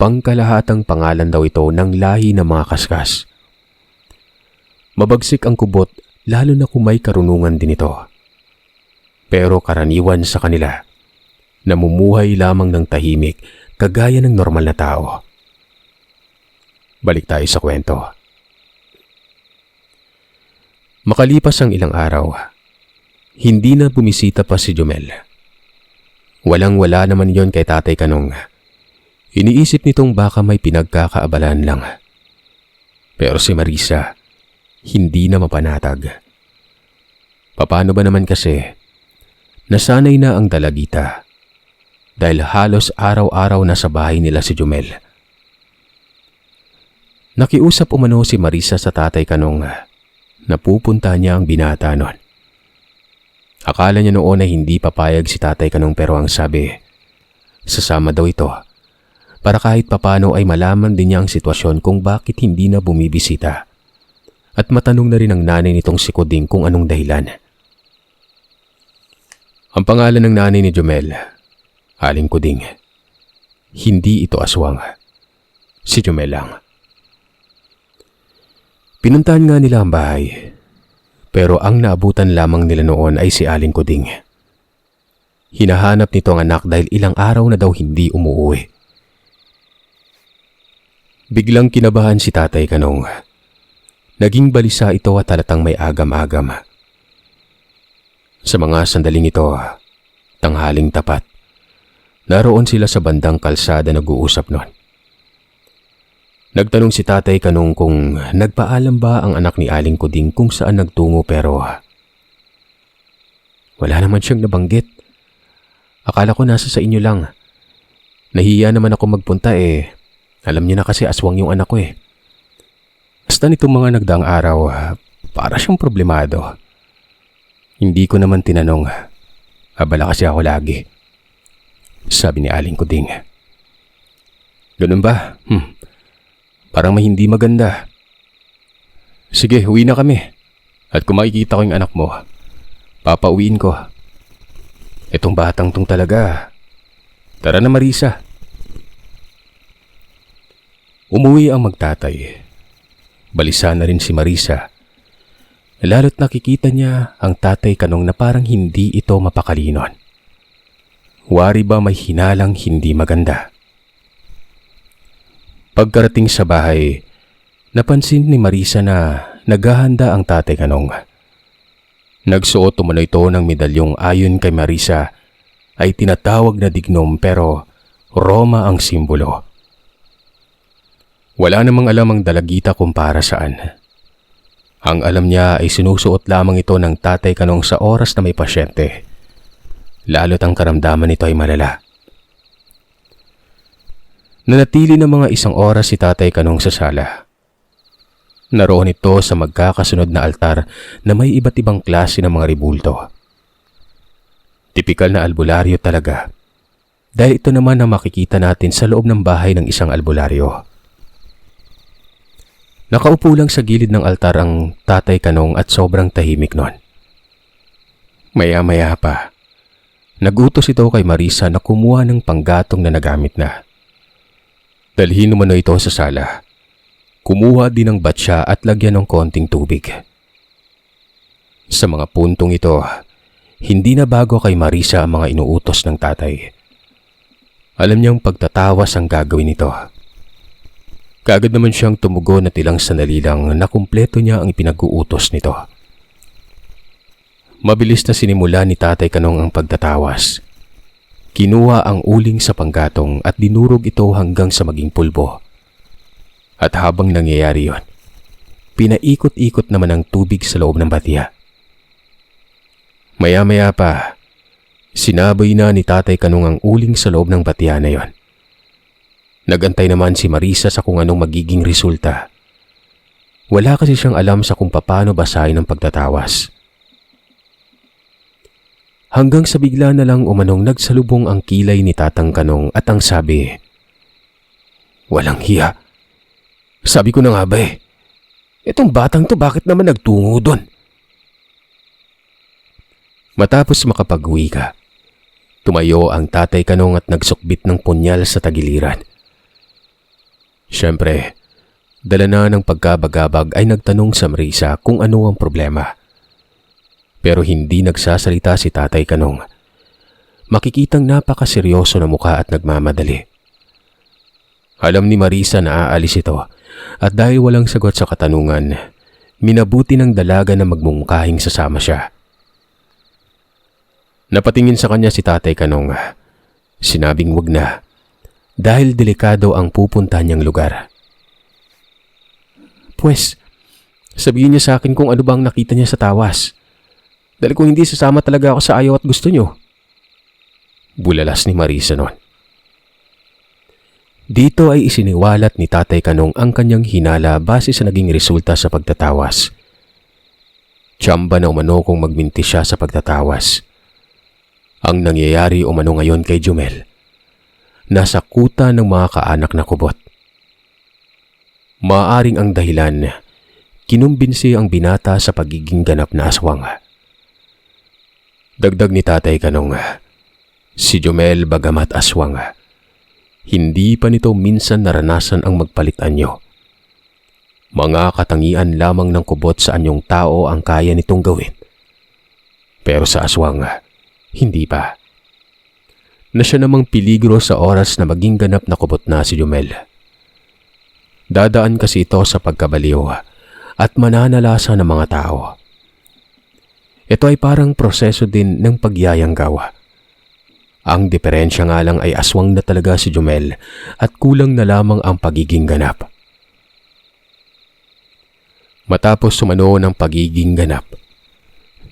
Pangkalahatang pangalan daw ito ng lahi ng mga kaskas. Mabagsik ang kubot lalo na kung may karunungan din ito. Pero karaniwan sa kanila, namumuhay lamang ng tahimik kagaya ng normal na tao. Balik tayo sa kwento. Makalipas ang ilang araw, hindi na bumisita pa si Jomel. Walang-wala naman yon kay Tatay Kanong. Iniisip nitong baka may pinagkakaabalan lang. Pero si Marisa, hindi na mapanatag. Paano ba naman kasi, nasanay na ang dalagita dahil halos araw-araw na sa bahay nila si Jomel. Nakiusap umano si Marisa sa Tatay Kanong na pupunta niya ang binata nun. Akala niya noon ay hindi papayag si Tatay Kanong pero ang sabi, sasama daw ito para kahit papano ay malaman din niya ang sitwasyon kung bakit hindi na bumibisita. At matanong na rin ang nanay nitong si Kuding kung anong dahilan. Ang pangalan ng nanay ni Jomel, Aling Kuding. Hindi ito aswang. Si Jomel lang. Pinuntahan nga nila ang bahay, pero ang naabutan lamang nila noon ay si Aling Kuding. Hinahanap nito ang anak dahil ilang araw na daw hindi umuwi. Biglang kinabahan si Tatay Kanong. Naging balisa ito at halatang may agam-agam. Sa mga sandaling ito, tanghaling tapat, naroon sila sa bandang kalsada nag-uusap nun. Nagtanong si Tatay Kanong kung nagpaalam ba ang anak ni Aling Kuding kung saan nagtungo pero wala naman siyang nabanggit. Akala ko nasa sa inyo lang. Nahiya naman ako magpunta alam niyo na kasi aswang yung anak ko Basta nitong mga nagdaang araw, para siyang problemado. Hindi ko naman tinanong. Abala kasi ako lagi. Sabi ni Aling Kuding. Ganun ba? Parang may hindi maganda. Sige, uwi na kami. At kung makikita ko yung anak mo, papauwiin ko. Itong batang tong talaga. Tara na Marisa. Umuwi ang magtatay. Balisa na rin si Marisa. Lalo't nakikita niya ang Tatay Kanong na parang hindi ito mapakalinon. Wari ba may hinalang hindi maganda? Pagkarating sa bahay, napansin ni Marisa na naghahanda ang Tatay Kanong. Nagsuot umano ito ng medalyong ayon kay Marisa ay tinatawag na dignom pero Roma ang simbolo. Wala namang alam ang dalagita kung para saan. Ang alam niya ay sinusuot lamang ito ng Tatay Kanong sa oras na may pasyente. Lalo't ang karamdaman nito ay malala. Nanatili ng mga 1 oras si Tatay Kanong sa sala. Naroon ito sa magkakasunod na altar na may iba't ibang klase ng mga ribulto. Tipikal na albularyo talaga. Dahil ito naman ang makikita natin sa loob ng bahay ng isang albularyo. Nakaupo lang sa gilid ng altar ang Tatay Kanong at sobrang tahimik nun. Maya-maya pa, nagutos ito kay Marisa na kumuha ng panggatong na nagamit na. Dalhin umano ito sa sala. Kumuha din ng batya at lagyan ng konting tubig. Sa mga puntong ito, hindi na bago kay Marisa ang mga inuutos ng tatay. Alam niyang pagtatawas ang gagawin nito. Kaagad naman siyang tumugon at ilang sandali lang na kumpleto niya ang ipinag-uutos nito. Mabilis na sinimula ni Tatay Kanong ang pagtatawas. Kinuha ang uling sa panggatong at dinurog ito hanggang sa maging pulbo. At habang nangyayari yon, pinaikot-ikot naman ang tubig sa loob ng batya. Maya-maya pa, sinaboy na ni Tatay Kanong ang uling sa loob ng batya na yon. Nagantay naman si Marisa sa kung anong magiging resulta. Wala kasi siyang alam sa kung paano basahin ang pagtatawas. Hanggang sa bigla na lang umanong nagsalubong ang kilay ni Tatang Kanong at ang sabi, "Walang hiya. Sabi ko na nga ba itong batang to bakit naman nagtungo doon?" Matapos makapag-uwi ka, tumayo ang Tatay Kanong at nagsukbit ng punyal sa tagiliran. Siyempre, dala na ng pagkabagabag ay nagtanong sa Marisa kung ano ang problema. Pero hindi nagsasalita si Tatay Kanong. Makikitang napakaseryoso na mukha at nagmamadali. Alam ni Marisa na aalis ito at dahil walang sagot sa katanungan, minabuti ng dalaga na magmungkahing sasama siya. Napatingin sa kanya si Tatay Kanong. Sinabing wag na. Dahil delikado ang pupunta niyang lugar. Pues, sabihin niya sa akin kung ano bang nakita niya sa tawas. Dahil kung hindi sasama talaga ako sa ayaw at gusto niyo. Bulalas ni Marisa noon. Dito ay isiniwalat ni Tatay Kanong ang kanyang hinala base sa naging resulta sa pagtatawas. Tsamba na umano kung magminti siya sa pagtatawas. Ang nangyayari umano ngayon kay Jumel, nasa kuta ng mga kaanak na kubot. Maaaring ang dahilan, kinumbinsi ang binata sa pagiging ganap na aswang. Dagdag ni Tatay Kanong, si Jumel bagamat aswang, hindi pa nito minsan naranasan ang magpalit anyo. Mga katangian lamang ng kubot sa anyong tao ang kaya nitong gawin. Pero sa aswang, hindi pa. Na siya namang peligro sa oras na maging ganap na kubot na si Jumel. Dadaan kasi ito sa pagkabaliw at mananalasa ng mga tao. Ito ay parang proseso din ng pagyayanggaw. Ang diferensya nga lang ay aswang na talaga si Jumel at kulang na lamang ang pagiging ganap. Matapos sumano ng pagiging ganap,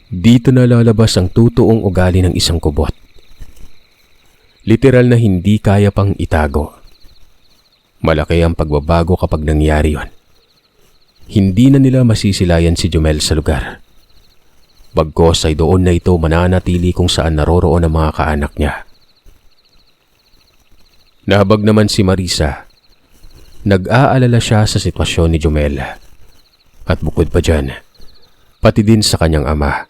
dito na lalabas ang totoong ugali ng isang kubot. Literal na hindi kaya pang itago. Malaki ang pagbabago kapag nangyari yon. Hindi na nila masisilayan si Jumel sa lugar. Bagkos ay doon na ito mananatili kung saan naroroon ang mga kaanak niya. Nahabag naman si Marisa. Nag-aalala siya sa sitwasyon ni Jumel. At bukod pa dyan, pati din sa kanyang ama.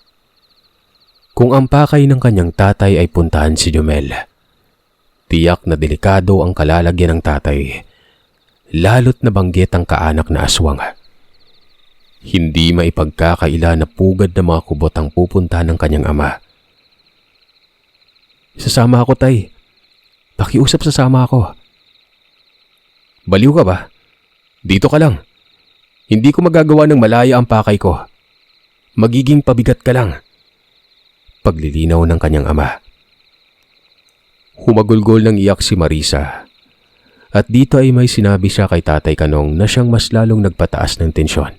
Kung ang pakay ng kanyang tatay ay puntahan si Jumel, tiyak na delikado ang kalalagyan ng tatay, lalo't nabanggit ang kaanak na aswang. Hindi maipagkakaila na pugad na mga kubot ang pupuntahan ng kanyang ama. Sasama ako, tay. Pakiusap sasama ako. Baliw ka ba? Dito ka lang. Hindi ko magagawa ng malaya ang pakay ko. Magiging pabigat ka lang. Paglilinaw ng kanyang ama. Humagulgol ng iyak si Marisa. At dito ay may sinabi siya kay Tatay Kanong na siyang mas lalong nagpataas ng tensyon.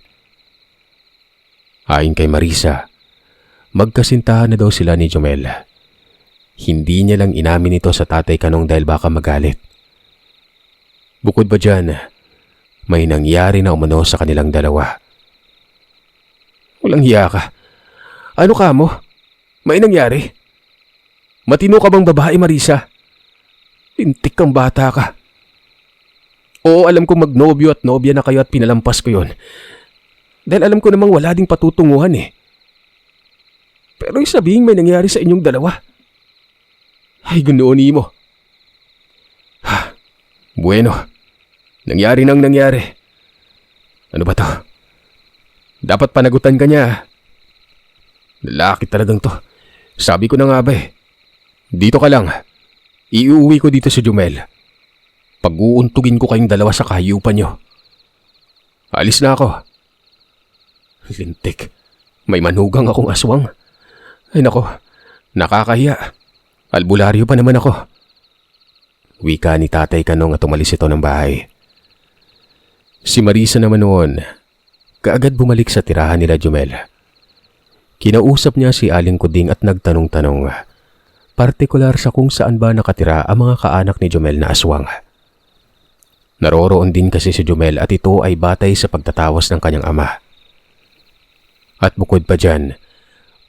Ayon kay Marisa, magkasintahan na daw sila ni Jumel. Hindi niya lang inamin ito sa Tatay Kanong dahil baka magalit. Bukod ba dyan, may nangyari na umano sa kanilang dalawa. Walang hiya ka. Ano ka mo? May nangyari? Matino ka bang babae, Marisa? Lintik kang bata ka. Oo, alam kong magnobyo at nobya na kayo at pinalampas ko yon. Dahil alam ko namang wala ding patutunguhan eh. Pero sabihin may nangyari sa inyong dalawa. Ay, gunooni mo. Bueno, nangyari nang nangyari. Ano ba to? Dapat panagutan ka niya. Lalaki talagang to. Sabi ko na nga ba eh. Dito ka lang. Iuwi ko dito si Jumel. Pag-uuntugin ko kayong dalawa sa kahiyupan nyo. Alis na ako. Lintik. May manugang akong aswang. Ay nako, nakakahiya. Albularyo pa naman ako. Wika ni Tatay Kanong at umalis ito ng bahay. Si Marisa naman noon, kaagad bumalik sa tirahan nila Jumel. Kinausap niya si Aling Kuding at nagtanong-tanong, partikular sa kung saan ba nakatira ang mga kaanak ni Jumel na aswang. Naroroon din kasi si Jumel at ito ay batay sa pagtatawas ng kanyang ama. At bukod pa dyan,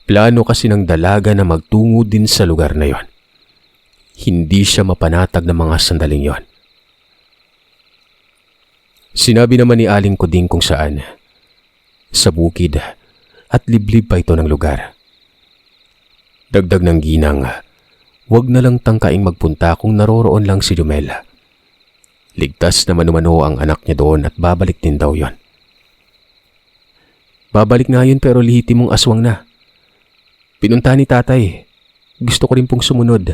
plano kasi ng dalaga na magtungo din sa lugar na yon. Hindi siya mapanatag ng mga sandaling yon. Sinabi naman ni Aling Kuding kung saan, sa bukid at liblib pa ito ng lugar. Dagdag ng ginang, wag na lang tangkaing magpunta kung naroroon lang si Jumel. Ligtas naman umano ang anak niya doon at babalik din daw yon. Babalik nga yun pero lihiti mong aswang na. Pinunta ni tatay. Gusto ko rin pong sumunod.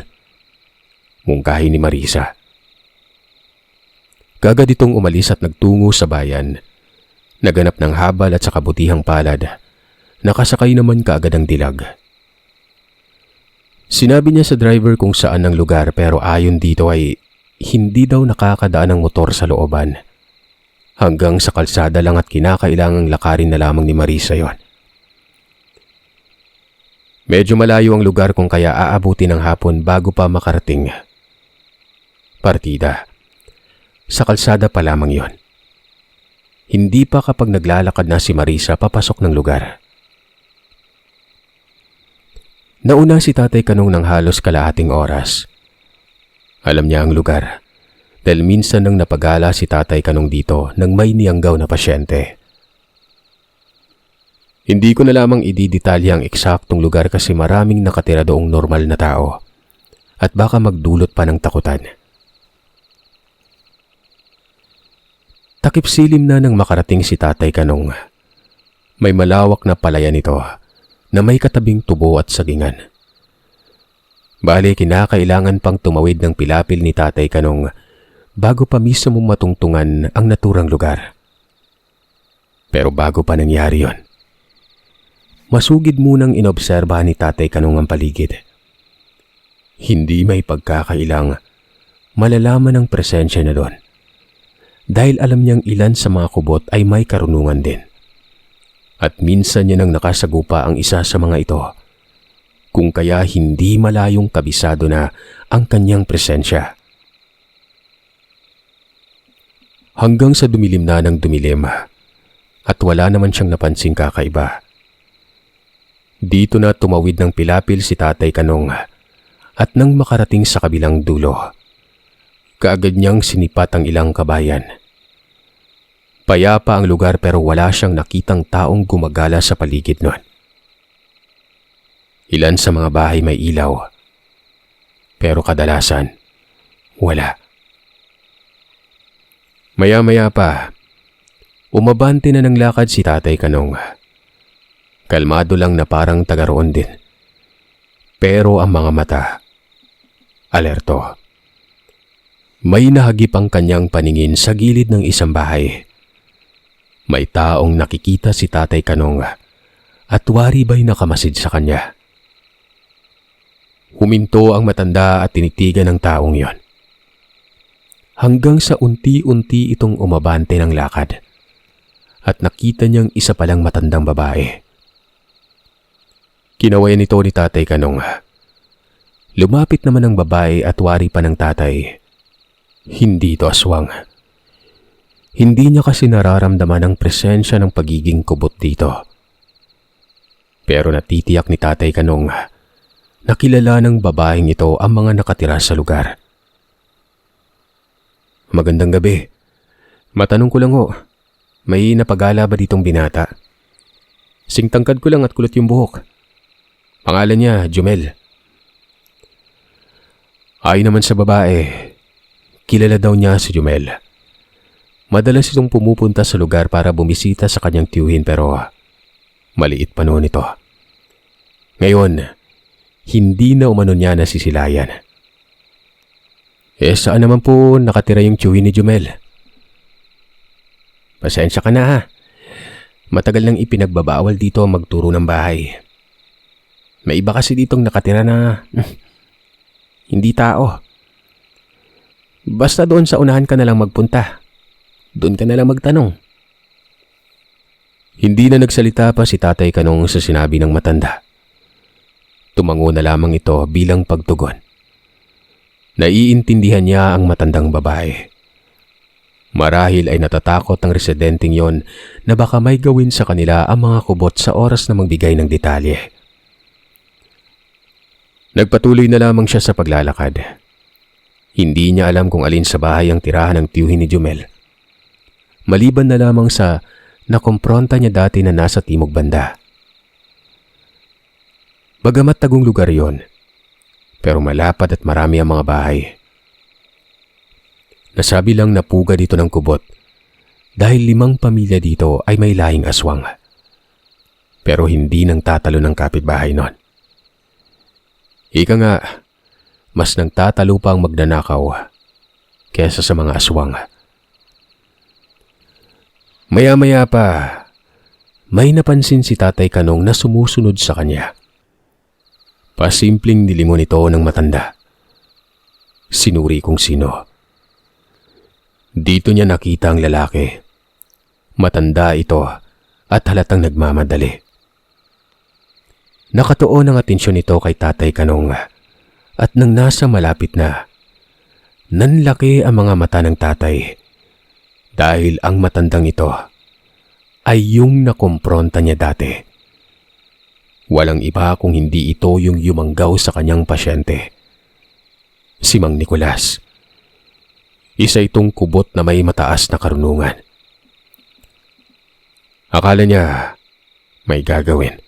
Mungkahi ni Marisa. Kagad itong umalis at nagtungo sa bayan. Naganap ng habal at sa kabutihang palad. Nakasakay naman kaagad ang dilag. Sinabi niya sa driver kung saan ang lugar pero ayon dito ay hindi daw nakakadaan ng motor sa looban. Hanggang sa kalsada lang at kinakailangang lakarin na lamang ni Marisa yon. Medyo malayo ang lugar kung kaya aabuti ng hapon bago pa makarating. Partida. Sa kalsada pa lamang yon. Hindi pa kapag naglalakad na si Marisa papasok ng lugar. Nauna si Tatay Kanong ng halos kalahating oras. Alam niya ang lugar dahil minsan nang napagala si Tatay Kanong dito nang may niyanggaw na pasyente. Hindi ko na lamang ididetalye ang eksaktong lugar kasi maraming nakatira doong normal na tao at baka magdulot pa ng takutan. Takip silim na nang makarating si Tatay Kanong. May malawak na palayan ito na may katabing tubo at sagingan. Bale, kinakailangan pang tumawid ng pilapil ni Tatay Kanong bago pa mismo matungtungan ang naturang lugar. Pero bago pa nangyari yon, masugid munang inobserbahan ni Tatay Kanong ang paligid. Hindi may pagkakailang malalaman ang presensya na doon dahil alam niyang ilan sa mga kubot ay may karunungan din. At minsan niya nang nakasagupa ang isa sa mga ito, kung kaya hindi malayong kabisado na ang kanyang presensya. Hanggang sa dumilim na ng dumilim at wala naman siyang napansing kakaiba. Dito na tumawid ng pilapil si Tatay Kanong at nang makarating sa kabilang dulo, kaagad niyang sinipat ang ilang kabayan. Payapa ang lugar pero wala siyang nakitang taong gumagala sa paligid nun. Ilan sa mga bahay may ilaw, pero kadalasan, wala. Maya-maya pa, umabante na ng lakad si Tatay Kanong. Kalmado lang na parang taga roon din. Pero ang mga mata, alerto. May nahagip ang kanyang paningin sa gilid ng isang bahay. May taong nakikita si Tatay Kanong at wari ba'y nakamasid sa kanya. Huminto ang matanda at tinitigan ng taong yon. Hanggang sa unti-unti itong umabante ng lakad at nakita niyang isa palang matandang babae. Kinawayan ito ni Tatay Kanong. Lumapit naman ang babae at wari pa ng tatay. Hindi ito aswang. Hindi niya kasi nararamdaman ang presensya ng pagiging kubot dito. Pero natitiyak ni Tatay Kanong na kilala ng babaeng ito ang mga nakatira sa lugar. Magandang gabi. Matanong ko lang ho, may napagala ba ditong binata? Singtangkad ko lang at kulot yung buhok. Pangalan niya, Jumel. Ayon naman sa babae, kilala daw niya si Jumel. Madalas itong pumupunta sa lugar para bumisita sa kanyang tiyuhin pero maliit pa noon ito. Ngayon, hindi na umano niya nasisilayan. Saan naman po nakatira yung tiyuhin ni Jumel? Pasensya ka na ha. Matagal nang ipinagbabawal dito magturo ng bahay. May iba kasi ditong nakatira na hindi tao. Basta doon sa unahan ka na lang magpunta. Doon ka na lang magtanong. Hindi na nagsalita pa si Tatay Kanong sa sinabi ng matanda. Tumango na lamang ito bilang pagtugon. Naiintindihan niya ang matandang babae. Marahil ay natatakot ang residenteng yon na baka may gawin sa kanila ang mga kubot sa oras na magbigay ng detalye. Nagpatuloy na lamang siya sa paglalakad. Hindi niya alam kung alin sa bahay ang tirahan ng tiyuhin ni Jumel. Maliban na lamang sa nakompronta niya dati na nasa timog banda. Bagamat tagong lugar yon, pero malapad at marami ang mga bahay. Nasabi lang na puga dito ng kubot dahil 5 pamilya dito ay may lahing aswang. Pero hindi nang tatalo ng kapitbahay nun. Ika nga, mas nang tatalo pa ang magnanakaw kesa sa mga aswang. Maya-maya pa, may napansin si Tatay Kanong na sumusunod sa kanya. Pasimpleng nilingon ito ng matanda. Sinuri kung sino. Dito niya nakita ang lalaki. Matanda ito at halatang nagmamadali. Nakatuon ang atensyon nito kay Tatay Kanong at nang nasa malapit na, nanlaki ang mga mata ng tatay Dahil ang matandang ito ay yung nakumpronta niya dati. Walang iba kung hindi ito yung yumanggaw sa kanyang pasyente. Si Mang Nicolas. Isa itong kubot na may mataas na karunungan. Akala niya may gagawin.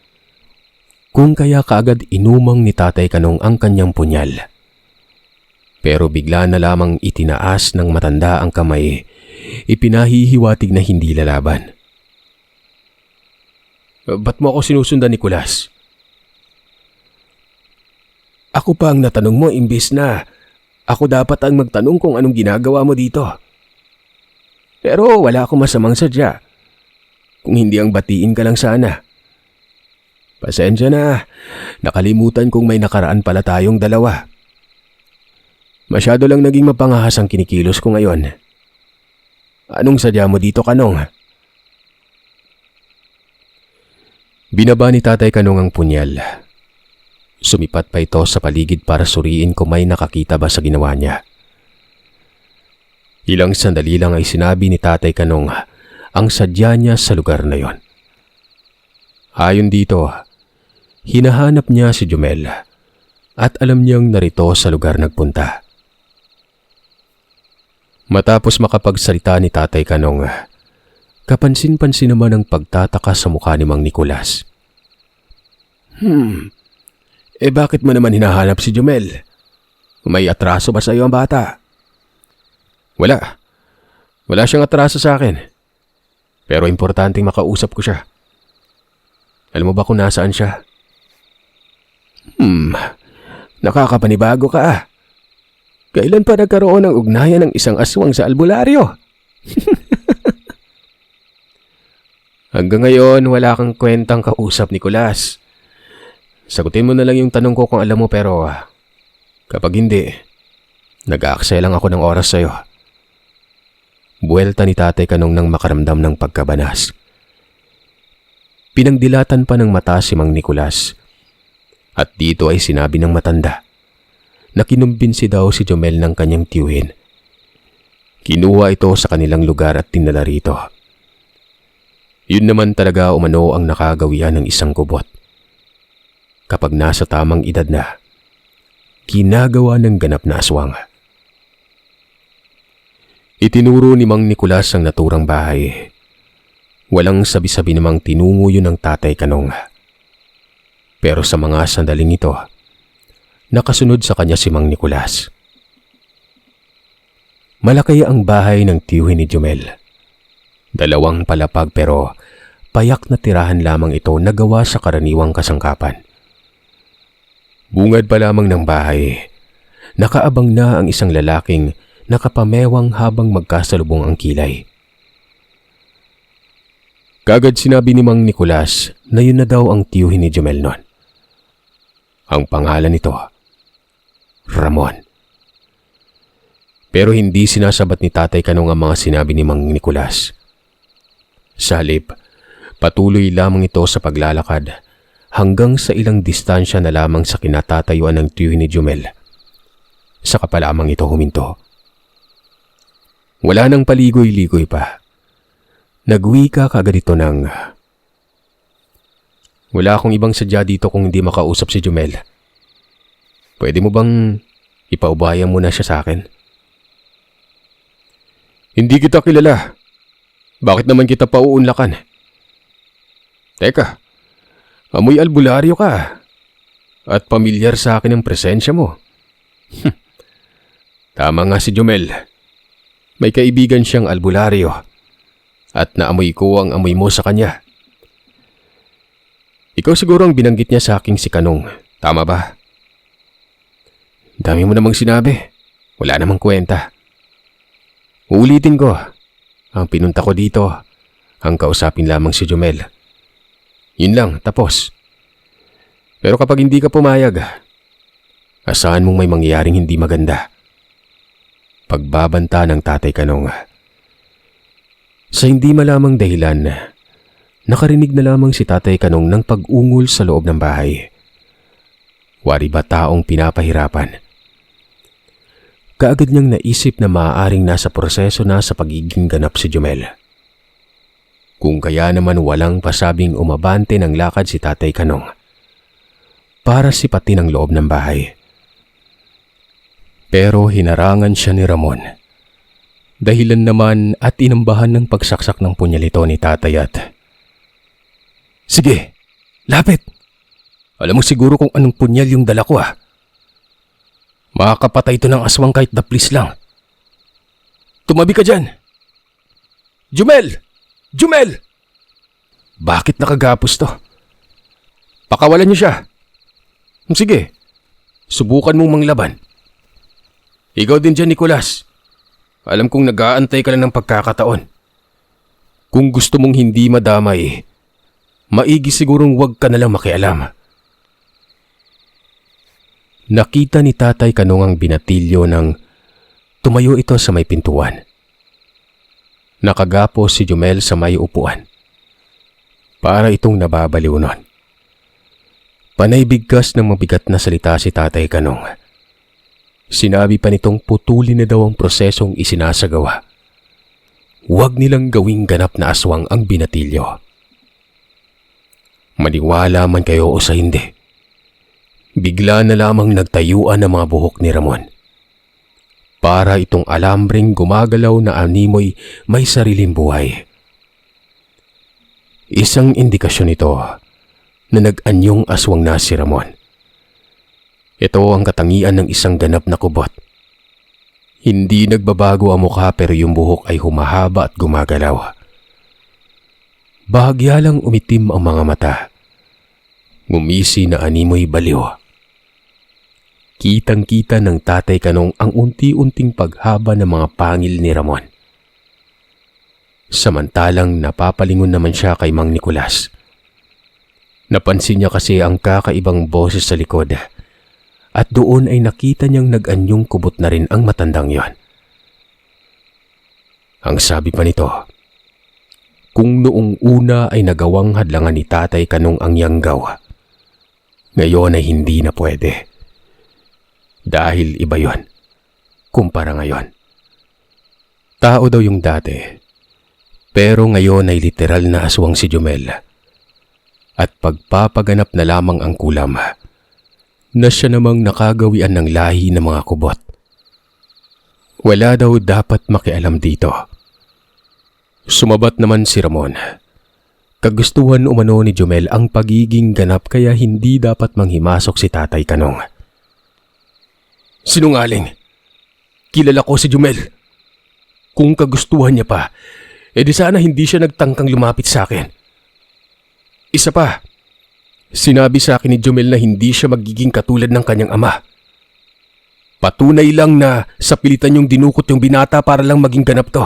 Kung kaya kaagad inumang ni Tatay Kanong ang kanyang punyal. Pero bigla na lamang itinaas ng matanda ang kamay, ipinahihiwatig na hindi lalaban. Ba't mo ako sinusundan, Nicolas? Ako pa ang natanong mo imbis na ako dapat ang magtanong kung anong ginagawa mo dito. Pero wala akong masamang sadya. Kung hindi ang batiin ka lang sana. Pasensya na, nakalimutan kong may nakaraan pala tayong dalawa. Masyado lang naging mapangahas ang kinikilos ko ngayon. Anong sadya mo dito, Kanong? Binaba ni Tatay Kanong ang punyal. Sumipat pa ito sa paligid para suriin kung may nakakita ba sa ginawa niya. Ilang sandali lang ay sinabi ni Tatay Kanong ang sadya niya sa lugar na yon. Ayon dito, hinahanap niya si Jumel at alam niyang narito sa lugar nagpunta. Matapos makapagsalita ni Tatay Kanong, kapansin-pansin naman ang pagtataka sa mukha ni Mang Nicolas. Bakit mo naman hinahanap si Jumel? May atraso ba sa iyo ang bata? Wala. Wala siyang atraso sa akin. Pero importanteng makausap ko siya. Alam mo ba kung nasaan siya? Nakakapanibago ka ah. Kailan pa nagkaroon ng ugnayan ng isang aswang sa albularyo? Hanggang ngayon, wala kang kwentang kausap, Nicolas. Sagutin mo na lang yung tanong ko kung alam mo pero kapag hindi, nag-aaksaya lang ako ng oras sa'yo. Buwelta ni Tatay Kanong nang makaramdam ng pagkabanas. Pinagdilatan pa ng mata si Mang Nicolas. At dito ay sinabi ng matanda na kinumbinsi daw si Jumel ng kanyang tiyuhin. Kinuha ito sa kanilang lugar at tinala rito. Yun naman talaga umano ang nakagawian ng isang kubot. Kapag nasa tamang edad na, ginagawa ng ganap na aswang. Itinuro ni Mang Nicolas ang naturang bahay. Walang sabi-sabi namang tinungo yun ng Tatay Kanong. Pero sa mga sandaling ito, nakasunod sa kanya si Mang Nicolas. Malaki ang bahay ng tiyuhin ni Jumel. 2 palapag pero payak na tirahan lamang ito na gawa sa karaniwang kasangkapan. Bungad pa lamang ng bahay, nakaabang na ang isang lalaking nakapamewang habang magkasalubong ang kilay. Kagad sinabi ni Mang Nicolas na yun na daw ang tiyuhin ni Jumel noon. Ang pangalan nito, Ramon. Pero hindi sinasabat ni Tatay Kanong ang mga sinabi ni Mang Nicolas. Sa halip, patuloy lamang ito sa paglalakad hanggang sa ilang distansya na lamang sa kinatatayuan ng tiyuhin ni Jumel. Saka pa lamang ito huminto. Wala nang paligoy-ligoy pa. Nagwika kagad ito ng, wala akong ibang sadya dito kung hindi makausap si Jumel. Pwede mo bang ipaubayan mo na siya sa akin? Hindi kita kilala. Bakit naman kita pauunlakan? Teka, amoy albularyo ka. At pamilyar sa akin ang presensya mo. Tama nga si Jumel. May kaibigan siyang albularyo. At naamoy ko ang amoy mo sa kanya. Ikaw siguro ang binanggit niya sa aking si Kanong. Tama ba? Dami mo namang sinabi. Wala namang kwenta. Uulitin ko. Ang pinunta ko dito, ang kausapin lamang si Jumel. Yun lang, tapos. Pero kapag hindi ka pumayag, asahan mong may mangyayaring hindi maganda. Pagbabanta ng Tatay Kanong. Sa hindi malamang dahilan, nakarinig na lamang si Tatay Kanong ng pag-ungol sa loob ng bahay. Wari ba taong pinapahirapan? kaagad niyang naisip na maaaring nasa proseso na sa pagiging ganap si Jumel. Kung kaya naman walang pasabing umabante ng lakad si Tatay Kanong para sipatin ang loob ng bahay. Pero hinarangan siya ni Ramon. Dahilan naman at inambahan ng pagsaksak ng punyal ito ni Tatay at, "Sige, lapit! Alam mo siguro kung anong punyal yung dala ko Makakapatay ito ng aswang kahit daplis lang. Tumabi ka dyan! Jumel! Jumel! Bakit nakagapos to? Pakawalan niyo siya. Sige, subukan mong manglaban. Ikaw din dyan, Nicolas. Alam kong nag-aantay ka lang ng pagkakataon. Kung gusto mong hindi madamay, maigi sigurong wag ka nalang makialam." Nakita ni Tatay Kanong ang binatilyo nang tumayo ito sa may pintuan. Nakagapos si Jumel sa may upuan. Para itong nababaliw nun. Panay bigkas ng mabigat na salita si Tatay Kanong. Sinabi pa nitong putulin na daw ang prosesong isinasagawa. Huwag nilang gawing ganap na aswang ang binatilyo. Maniwala man kayo o sa hindi, bigla na lamang nagtayuan ang mga buhok ni Ramon. Para itong alambring gumagalaw na animoy may sariling buhay. Isang indikasyon ito na nag-anyong aswang na si Ramon. Ito ang katangian ng isang ganap na kubot. Hindi nagbabago ang mukha pero yung buhok ay humahaba at gumagalaw. Bahagya lang umitim ang mga mata. Ngumisi na animoy baliw. Kitang-kita ng Tatay Kanong ang unti-unting paghaba ng mga pangil ni Ramon. Samantalang napapalingon naman siya kay Mang Nicolas. Napansin niya kasi ang kakaibang boses sa likod at doon ay nakita niyang nag-anyong kubot na rin ang matandang yon. Ang sabi pa nito, kung noong una ay nagawang hadlangan ni Tatay Kanong ang yanggaw, ngayon ay hindi na pwede. Dahil iba yon, kumpara ngayon. Tao daw yung dati, pero ngayon ay literal na aswang si Jumel. At pagpapaganap na lamang ang kulam, na siya namang nakagawian ng lahi ng mga kubot. Wala daw dapat makialam dito. Sumabat naman si Ramon. Kagustuhan umano ni Jumel ang pagiging ganap kaya hindi dapat manghimasok si Tatay Kanong. Sinungaling. Kilala ko si Jumel. Kung kagustuhan niya pa, edi sana hindi siya nagtangkang lumapit sa akin. Isa pa, sinabi sa akin ni Jumel na hindi siya magiging katulad ng kanyang ama. Patunay lang na sa pilitan niyong dinukot yung binata para lang maging ganap to.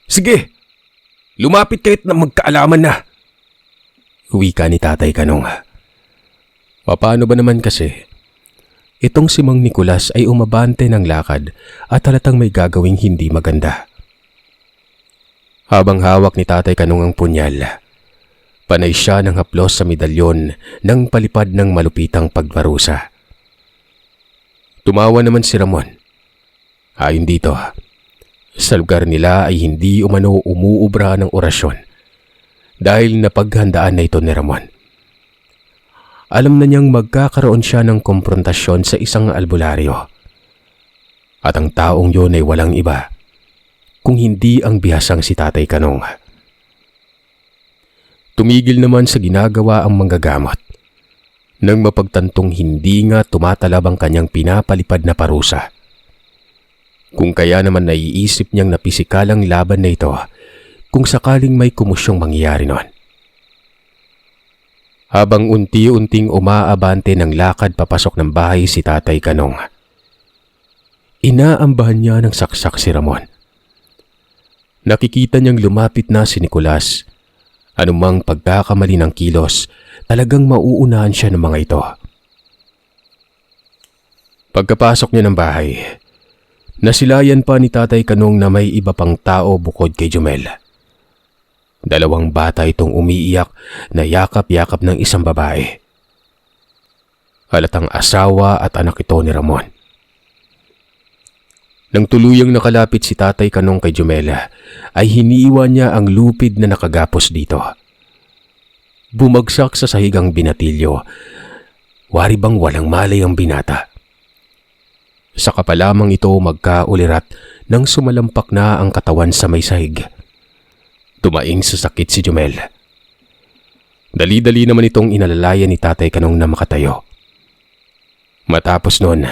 Sige, lumapit kahit na magkaalaman na. Wika ni Tatay Kanong. Paano ba naman kasi? Itong si Mang Nicolas ay umabante ng lakad at halatang may gagawing hindi maganda. Habang hawak ni Tatay Kanong ang punyal, panay siya ng haplos sa medalyon ng palipad ng malupitang pagparusa. Tumawa naman si Ramon. Ayon dito, sa lugar nila ay hindi umano umuubra ng orasyon dahil napaghandaan na ito ni Ramon. Alam na niyang magkakaroon siya ng komprontasyon sa isang albularyo. At ang taong yun ay walang iba, kung hindi ang bihasang si Tatay Kanong. Tumigil naman sa ginagawa ang manggagamot, nang mapagtantong hindi nga tumatalab ang kanyang pinapalipad na parusa. Kung kaya naman naiisip niyang napisikalang laban na ito, kung sakaling may kumusyong mangyayari nun. Habang unti-unting umaabante ng lakad papasok ng bahay si Tatay Kanong, inaambahan niya ng saksak si Ramon. Nakikita niyang lumapit na si Nicolas. Anumang pagkakamali ng kilos, talagang mauunahan siya ng mga ito. Pagkapasok niya ng bahay, nasilayan pa ni Tatay Kanong na may iba pang tao bukod kay Jumel. Dalawang bata itong umiiyak na yakap-yakap ng isang babae. Halatang asawa at anak ito ni Ramon. Nang tuluyang nakalapit si Tatay Kanong kay Jumel, ay hiniiwan niya ang lupid na nakagapos dito. Bumagsak sa sahigang binatilyo. Wari bang walang malay ang binata. Saka pa lamang ito magkaulirat nang sumalampak na ang katawan sa may sahig. Tumaing sa sakit si Jumel. Dali-dali naman itong inalalayan ni Tatay Kanong na makatayo. Matapos nun,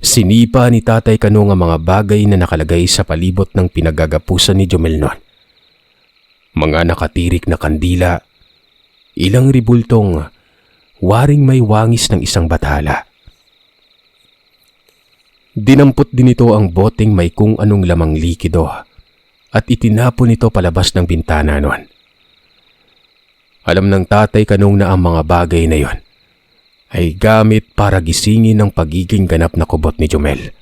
sinipa ni Tatay Kanong ang mga bagay na nakalagay sa palibot ng pinagagapusan ni Jumel noon. Mga nakatirik na kandila, ilang ribultong, waring may wangis ng isang bathala. Dinampot din ito ang boteng may kung anong lamang likido at itinapon ito palabas ng bintana noon. Alam ng Tatay Kanong na ang mga bagay na yon ay gamit para gisingin ang pagiging ganap na kubot ni Jumel.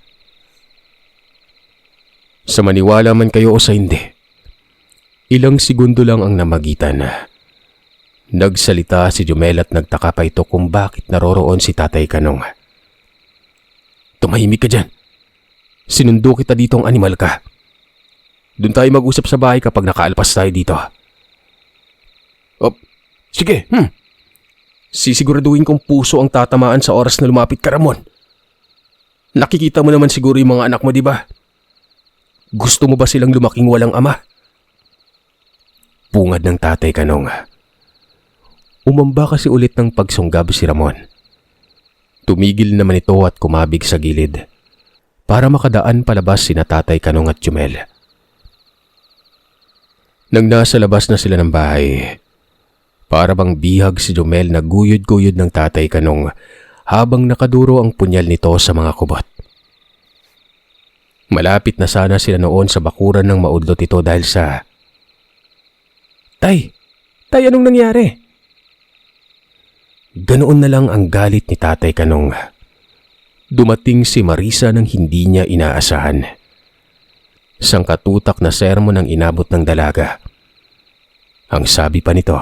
Sa maniwala man kayo o sa hindi, ilang segundo lang ang namagitan. Nagsalita si Jumel at nagtaka pa ito kung bakit naroroon si Tatay Kanong. Tumahimik ka dyan. Sinundo kita ditong animal ka. Doon tayo mag-usap sa bahay kapag nakaalpas tayo dito. Sige, sisiguraduhin kong puso ang tatamaan sa oras na lumapit ka, Ramon. Nakikita mo naman siguro yung mga anak mo, di ba? Gusto mo ba silang lumaking walang ama? Pungad ng Tatay Kanong. Umamba kasi ulit ng pagsunggab si Ramon. Tumigil naman ito at kumabig sa gilid para makadaan palabas sina Tatay Kanong at Jumel. Nang nasa labas na sila ng bahay, para bang bihag si Jumel na guyod-guyod ng Tatay Kanong habang nakaduro ang punyal nito sa mga kubot. Malapit na sana sila noon sa bakuran ng maudlot ito dahil sa... Tay, anong nangyari? Ganoon na lang ang galit ni Tatay Kanong. Dumating si Marisa nang hindi niya inaasahan. Sangkatutak na sermon ang inabot ng dalaga. Ang sabi pa nito,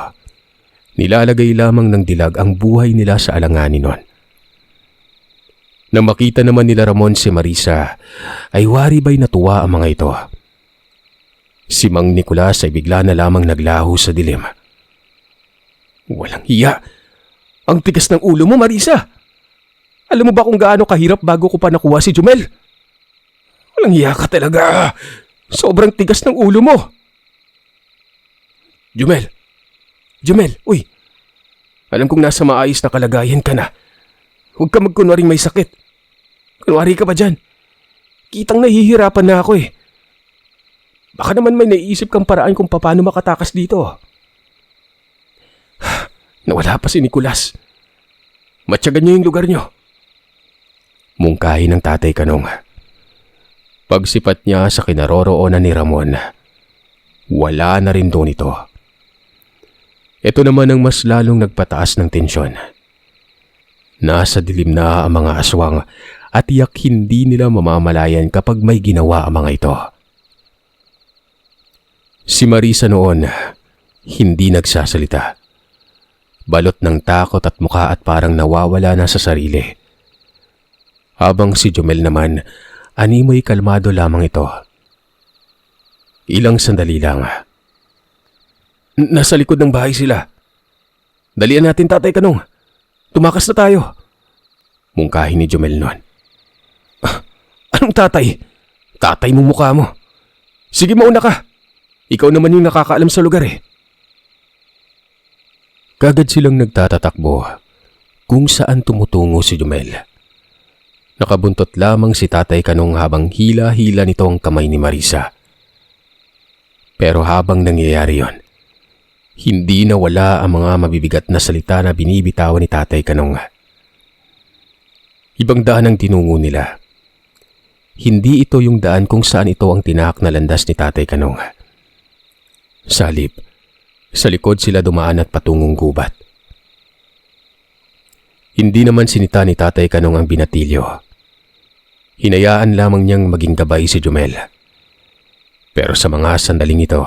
nilalagay lamang ng dilag ang buhay nila sa alanganin nun. Nang makita naman nila Ramon si Marisa, ay wari ba'y natuwa ang mga ito. Si Mang Nicolas ay bigla na lamang naglaho sa dilim. Walang hiya! Ang tigas ng ulo mo, Marisa! Alam mo ba kung gaano kahirap bago ko pa nakuha si Jumel? Walang hiya ka talaga! Sobrang tigas ng ulo mo! Jumel! Uy! Alam kong nasa maayos na kalagayan ka na. Huwag ka magkunwaring may sakit. Kunwari ka ba dyan? Kitang nahihirapan na ako eh. Baka naman may naiisip kang paraan kung paano makatakas dito. Nawala pa si Nicolas. Matyagan niyo yung lugar niyo. Mungkahi ng Tatay Kanong. Pagsipat niya sa kinaroroonan ni Ramon, wala na rin doon ito. Ito naman ang mas lalong nagpataas ng tensyon. Nasa dilim na ang mga aswang at tiyak hindi nila mamamalayan kapag may ginawa ang mga ito. Si Marisa noon, hindi nagsasalita. Balot ng takot at mukha at parang nawawala na sa sarili. Habang si Jumel naman, animoy kalmado lamang ito. Ilang sandali lang. Nasa likod ng bahay sila. Dalian natin, Tatay Kanong. Tumakas na tayo. Mungkahi ni Jumel noon. Anong tatay? Tatay mo mukha mo. Sige, mauna ka. Ikaw naman yung nakakaalam sa lugar eh. Kagad silang nagtatatakbo kung saan tumutungo si Jumel. Nakabuntot lamang si Tatay Kanong habang hila-hila nito ang kamay ni Marisa. Pero habang nangyayari yon, hindi nawala ang mga mabibigat na salita na binibitawan ni Tatay Kanong. Ibang daan ang tinungo nila. Hindi ito yung daan kung saan ito ang tinahak na landas ni Tatay Kanong. Sa halip, sa likod sila dumaan at patungong gubat. Hindi naman sinita ni Tatay Kanong ang binatilyo. Hinayaan lamang niyang maging gabay si Jumel. Pero sa mga sandaling ito,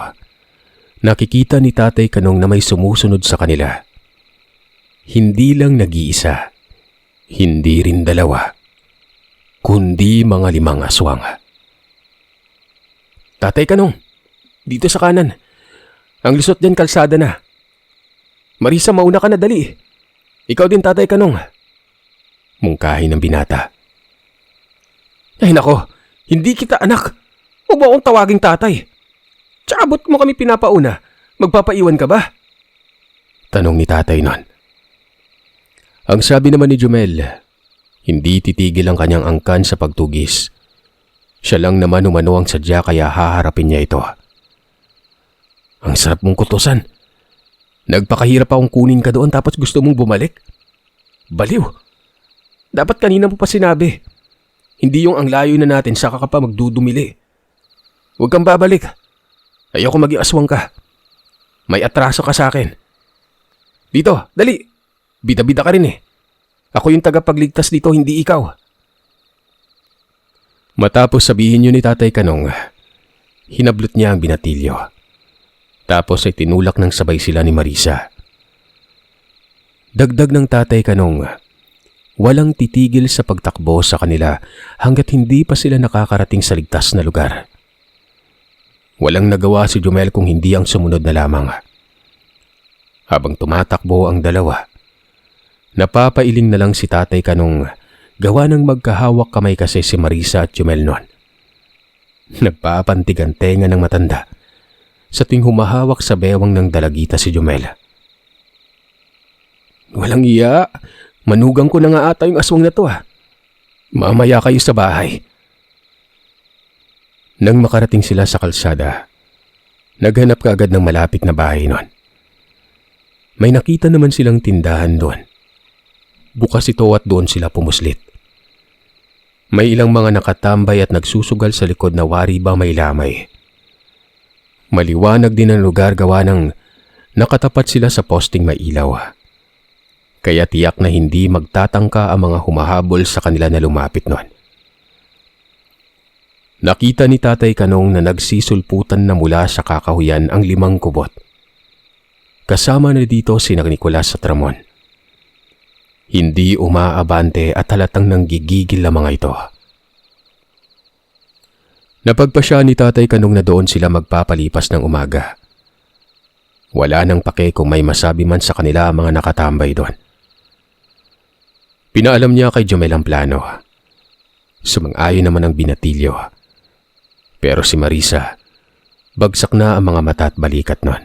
nakikita ni Tatay Kanong na may sumusunod sa kanila. Hindi lang nag-iisa, hindi rin dalawa, kundi mga 5 aswang. Tatay Kanong, dito sa kanan. Ang lusot dyan kalsada na. Marisa, mauna ka na, dali. Ikaw din, Tatay Kanong. Mungkahi ng binata. Ay nako, hindi kita anak. Huwag mo akong tawaging tatay. Tsaka ba't mo kami pinapauna? Magpapaiwan ka ba? Tanong ni tatay nun. Ang sabi naman ni Jumel, hindi titigil ang kanyang angkan sa pagtugis. Siya lang naman umano ang sadya kaya haharapin niya ito. Ang sarap mong kutusan. Nagpakahirap akong kunin ka doon tapos gusto mong bumalik? Baliw. Dapat kanina mo pa sinabi. Hindi yung ang layo na natin saka ka pa magdudumili. Huwag kang babalik. Ayoko maging aswang ka. May atraso ka sa akin. Dito, dali. Bida-bida ka rin eh. Ako yung tagapagligtas dito, hindi ikaw. Matapos sabihin niyo ni Tatay Kanong, hinablot niya ang binatilyo. Tapos ay tinulak ng sabay sila ni Marisa. Dagdag ng Tatay Kanong, walang titigil sa pagtakbo sa kanila hanggat hindi pa sila nakakarating sa ligtas na lugar. Walang nagawa si Jumel kung hindi ang sumunod na lamang. Habang tumatakbo ang dalawa, napapailing na lang si Tatay Kanong gawa ng magkahawak kamay kasi si Marisa at Jumel noon. Nagpapantig ang tenga ng matanda sa tuwing humahawak sa bewang ng dalagita si Jumel. Walang iya. Manugang ko na nga ata yung aswang na to ha. Mamaya kayo sa bahay. Nang makarating sila sa kalsada, naghanap kaagad ng malapit na bahay noon. May nakita naman silang tindahan doon. Bukas ito at doon sila pumuslit. May ilang mga nakatambay at nagsusugal sa likod na wari ba may lamay. Maliwanag din ang lugar gawa ng nakatapat sila sa posting may ilaw. Kaya tiyak na hindi magtatangka ang mga humahabol sa kanila na lumapit noon. Nakita ni Tatay Kanong na nagsisulputan na mula sa kakahuyan ang 5 kubot. Kasama na dito sina Nicolas at Ramon. Hindi umaabante at halatang nanggigigil ang mga ito. Napagpasya ni Tatay Kanong na doon sila magpapalipas ng umaga. Wala nang pake kung may masabi man sa kanila ang mga nakatambay doon. Pinaalam niya kay Jumel ang plano. Sumang-ayon naman ang binatilyo. Pero si Marisa, bagsak na ang mga mata at balikat nun.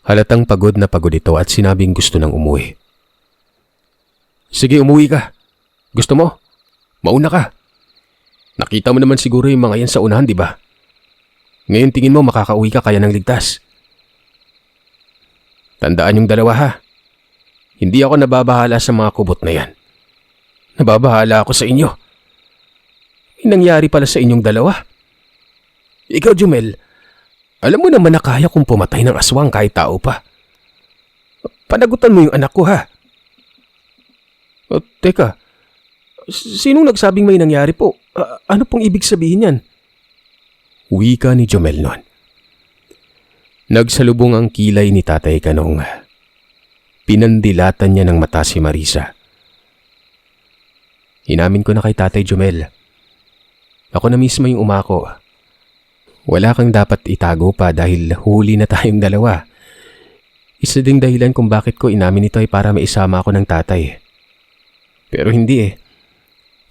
Halatang pagod na pagod ito at sinabing gusto nang umuwi. Sige, umuwi ka. Gusto mo? Mauna ka. Nakita mo naman siguro yung mga yan sa unahan, di ba? Ngayon tingin mo makakauwi ka kaya ng ligtas. Tandaan yung dalawa ha. Hindi ako nababahala sa mga kubot na yan. Nababahala ako sa inyo. May nangyari pala sa inyong dalawa. Ikaw, Jumel, alam mo naman na kaya kong pumatay ng aswang kahit tao pa. Panagutan mo yung anak ko ha. Teka, sinong nagsabing may nangyari po? Ano pong ibig sabihin yan? Wika ni Jumel noon. Nagsalubong ang kilay ni Tatay Kanong. Pinandilatan niya ng mata si Marisa. Inamin ko na kay Tatay Jumel. Ako na mismo yung umako. Wala kang dapat itago pa dahil huli na tayong dalawa. Isa ding dahilan kung bakit ko inamin ito ay para maisama ako ng tatay. Pero hindi eh.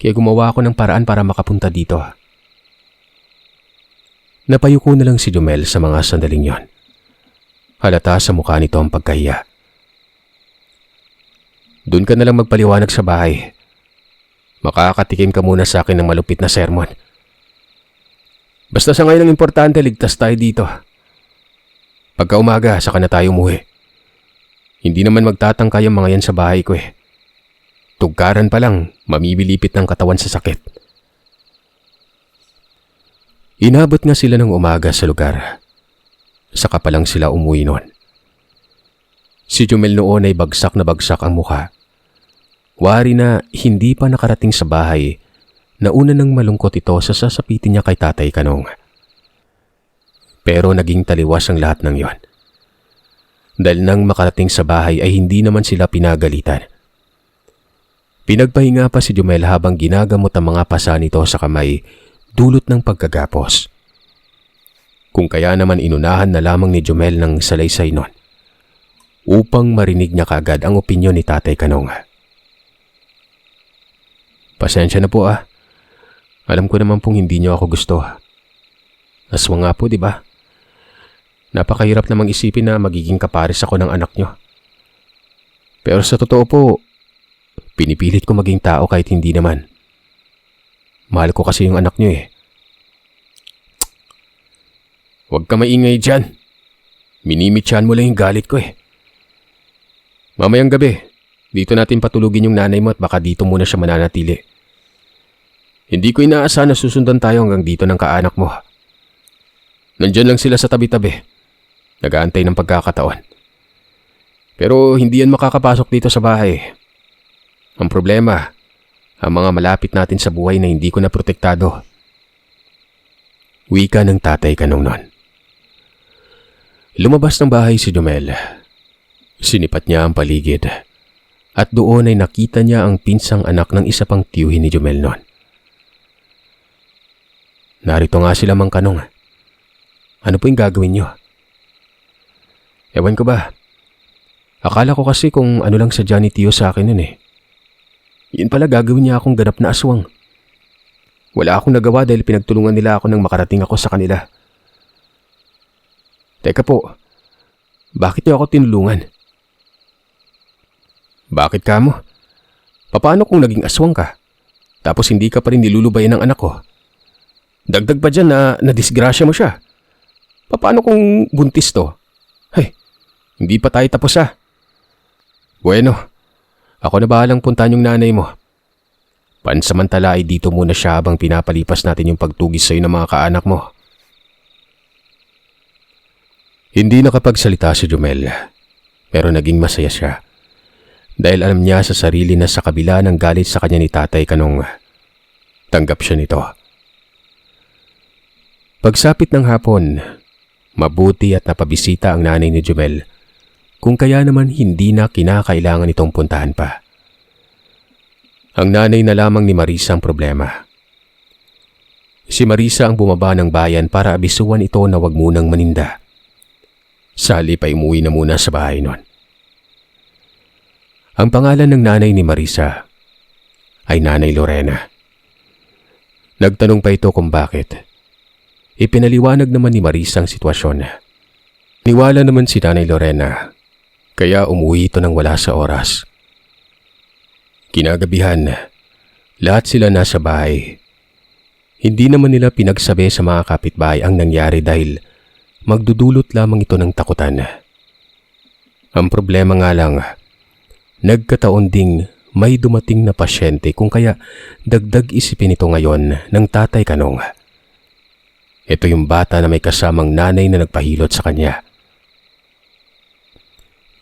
Kaya gumawa ako ng paraan para makapunta dito. Napayuko na lang si Jumel sa mga sandaling yon. Halata sa mukha nito ang pagkahiya. Doon ka na lang magpaliwanag sa bahay. Makakatikim ka muna sa akin ng malupit na sermon. Basta sa ngayon ang importante, ligtas tayo dito. Pagka umaga, saka na tayo umuwi. Hindi naman magtatangka yung mga yan sa bahay ko eh. Tugkaran pa lang, mamibilipit ng katawan sa sakit. Inabot nga sila ng umaga sa lugar. Saka pa lang sila umuwi noon. Si Jumel noon ay bagsak na bagsak ang mukha. Wari na hindi pa nakarating sa bahay, nauna nang malungkot ito sa sasapitin niya kay Tatay Kanong. Pero naging taliwas ang lahat ng yon. Dahil nang makarating sa bahay ay hindi naman sila pinagalitan. Pinagpahinga pa si Jumel habang ginagamot ang mga pasa nito sa kamay, dulot ng pagkagapos. Kung kaya naman inunahan na lamang ni Jumel ng salaysay nun upang marinig niya kaagad ang opinyon ni Tatay Kanong. Pasensya na po ah. Alam ko naman pong hindi niyo ako gusto. Aswang nga po, di ba? Napakahirap namang isipin na magiging kapares ako ng anak niyo. Pero sa totoo po, pinipilit ko maging tao kahit hindi naman. Mahal ko kasi yung anak niyo eh. Huwag ka maingay dyan. Minimitsahan mo lang yung galit ko eh. Mamayang gabi, dito natin patulugin yung nanay mo at baka dito muna siya mananatili. Hindi ko inaasahan na susundan tayo hanggang dito ng kaanak mo. Nandyan lang sila sa tabi-tabi. Nag-aantay ng pagkakataon. Pero hindi yan makakapasok dito sa bahay. Ang problema, ang mga malapit natin sa buhay na hindi ko na protektado. Wika ng Tatay Kanong nun. Lumabas ng bahay si Jumel. Sinipat niya ang paligid. At doon ay nakita niya ang pinsang anak ng isa pang tiyuhin ni Jumel nun. Narito nga sila, Mang Kanong. Ano po yung gagawin niyo? Ewan ko ba? Akala ko kasi kung ano lang sadya ni Tiyo sa akin nun eh. Yun pala gagawin niya akong ganap na aswang. Wala akong nagawa dahil pinagtulungan nila ako nang makarating ako sa kanila. Teka po, bakit niyo ako tinulungan? Bakit ka mo? Paano kung naging aswang ka? Tapos hindi ka pa rin nilulubayan ng anak ko? Dagdag pa dyan na nadisgrasya mo siya. Paano kung buntis to? Hey, hindi pa tayo tapos ah. Bueno, ako na bahalang puntahan yung nanay mo. Pansamantala ay dito muna siya habang pinapalipas natin yung pagtugis sa'yo ng mga kaanak mo. Hindi nakapagsalita si Jumel, pero naging masaya siya. Dahil alam niya sa sarili na sa kabila ng galit sa kanya ni Tatay Kanong, tanggap siya nito. Pagsapit ng hapon, mabuti at napabisita ang nanay ni Jumel, kung kaya naman hindi na kinakailangan itong puntahan pa. Ang nanay na lamang ni Marisa ang problema. Si Marisa ang bumaba ng bayan para abisuan ito na wag munang maninda. Sa halip ay umuwi na muna sa bahay nun. Ang pangalan ng nanay ni Marisa ay Nanay Lorena. Nagtanong pa ito kung bakit. Ipinaliwanag naman ni Marisa ang sitwasyon. Niwala naman si Nanay Lorena, kaya umuwi ito nang wala sa oras. Kinagabihan, lahat sila nasa bahay. Hindi naman nila pinagsabi sa mga kapitbahay ang nangyari dahil magdudulot lamang ito ng takutan. Ang problema nga lang, nagkataon ding may dumating na pasyente kung kaya dagdag isipin ito ngayon ng Tatay Kanong. Ito yung bata na may kasamang nanay na nagpahilot sa kanya.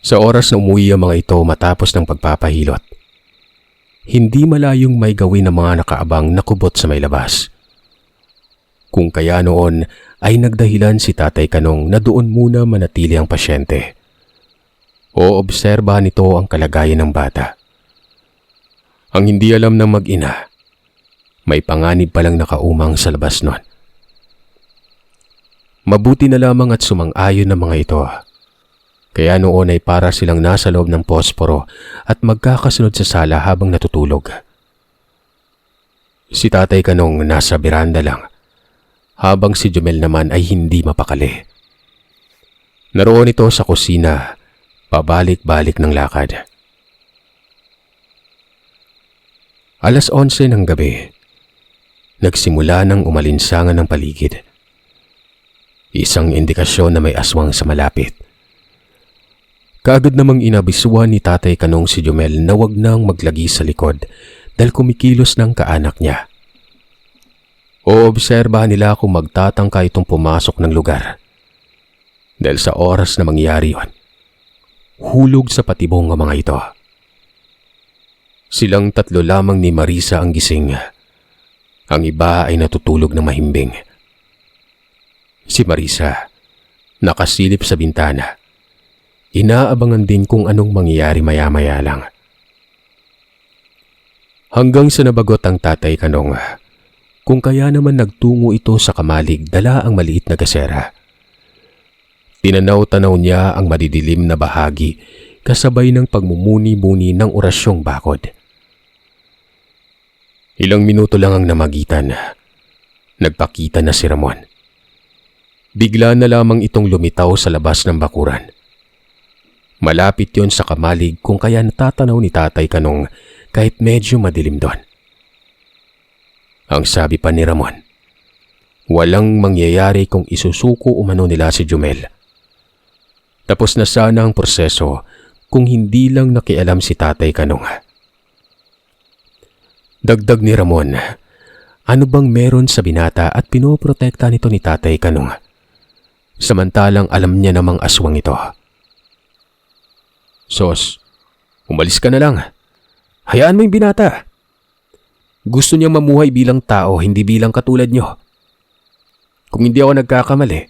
Sa oras na umuwi ang mga ito matapos ng pagpapahilot, hindi malayong may gawin ng mga nakaabang na kubot sa may labas. Kung kaya noon ay nagdahilan si Tatay Kanong na doon muna manatili ang pasyente. Oobserbahan nito ang kalagayan ng bata. Ang hindi alam ng mag-ina, may panganib palang nakaumang sa labas nun. Mabuti na lamang at sumang-ayon ng mga ito. Kaya noon ay para silang nasa loob ng posporo at magkakasunod sa sala habang natutulog. Si Tatay Kanong nasa beranda lang, habang si Jumel naman ay hindi mapakali. Naroon ito sa kusina, pabalik-balik ng lakad. 11:00 ng gabi, nagsimula ng umalinsangan ng paligid. Isang indikasyon na may aswang sa malapit. Kaagad namang inabisuan ni Tatay Kanong si Jumel na wag nang maglagi sa likod dahil kumikilos ng kaanak niya. Oobserbahan nila kung magtatangka itong pumasok ng lugar. Dahil sa oras na mangyari yon, hulog sa patibong ang mga ito. Silang tatlo lamang ni Marisa ang gising. Ang iba ay natutulog ng mahimbing. Si Marisa, nakasilip sa bintana. Inaabangan din kung anong mangyayari maya-maya lang. Hanggang sa nabagot ang Tatay Kanong, kung kaya naman nagtungo ito sa kamalig dala ang maliit na gasera. Tinanaw-tanaw niya ang madidilim na bahagi kasabay ng pagmumuni-muni ng orasyong bakod. Ilang minuto lang ang namagitan. Nagpakita na si Ramon. Bigla na lamang itong lumitaw sa labas ng bakuran. Malapit yon sa kamalig kung kaya natatanaw ni Tatay Kanong kahit medyo madilim doon. Ang sabi pa ni Ramon, walang mangyayari kung isusuko umano nila si Jumel. Tapos na sana ang proseso kung hindi lang nakialam si Tatay Kanong. Dagdag ni Ramon, ano bang meron sa binata at pinoprotekta nito ni Tatay Kanong? Samantalang alam niya namang aswang ito. Sos, umalis ka na lang. Hayaan mo yung binata. Gusto niyang mamuhay bilang tao, hindi bilang katulad niyo. Kung hindi ako nagkakamali,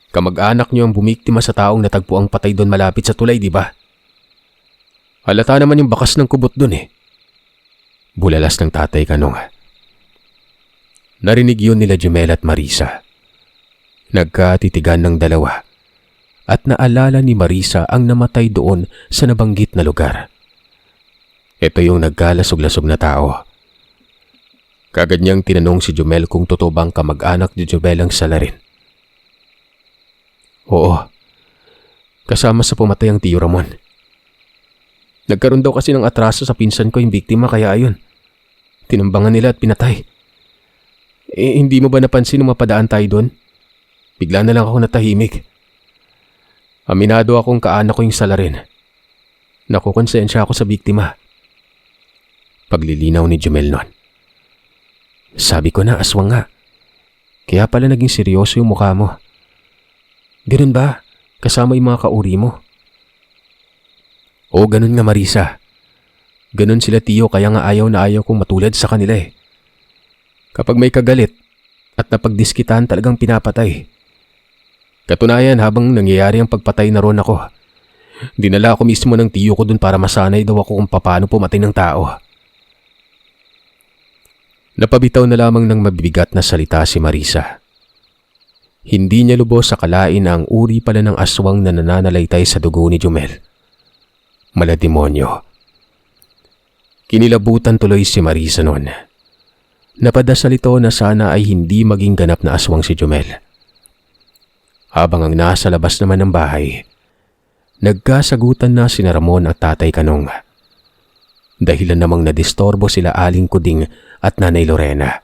kamag-anak niyo ang bumiktima sa taong natagpo ang patay doon malapit sa tulay, di ba? Halata naman yung bakas ng kubot doon eh. Bulalas ng Tatay Kanong. Narinig yun nila Jumel at Marisa. Nagkatitigan ng dalawa at naalala ni Marisa ang namatay doon sa nabanggit na lugar. Ito yung nagkalasog-lasog na tao. Kagad niyang tinanong si Jumel kung totoo bang kamag-anak ni Jumel ang salarin. Oo, kasama sa pumatay ang Tiyo Ramon. Nagkaroon daw kasi ng atraso sa pinsan ko yung biktima kaya ayun. Tinambangan nila at pinatay. Hindi mo ba napansin nung mapadaan tayo doon? Bigla na lang ako natahimik. Aminado akong kaanak ko yung salarin. Nakukonsensya ako sa biktima. Paglilinaw ni Jumel noon. Sabi ko na aswang nga. Kaya pala naging seryoso yung mukha mo. Ganun ba? Kasama yung mga kauri mo? Oo, ganun nga Marisa. Ganun sila Tiyo kaya nga ayaw na ayaw kong matulad sa kanila eh. Kapag may kagalit at napagdiskitan talagang pinapatay. Katunayan habang nangyayari ang pagpatay na ron ako. Dinala ako mismo ng tiyo ko dun para masanay daw ako kung paano pumatay ng tao. Napabitaw na lamang ng mabibigat na salita si Marisa. Hindi niya lubos sa kalain na ang uri pala ng aswang na nananalaytay sa dugo ni Jumel. Malademonyo. Kinilabutan tuloy si Marisa noon. Napadasal ito na sana ay hindi maging ganap na aswang si Jumel. Habang ang nasa labas naman ng bahay, nagkasagutan na sina Ramon at Tatay Kanong. Dahilan namang nadistorbo sila Aling Kuding at Nanay Lorena.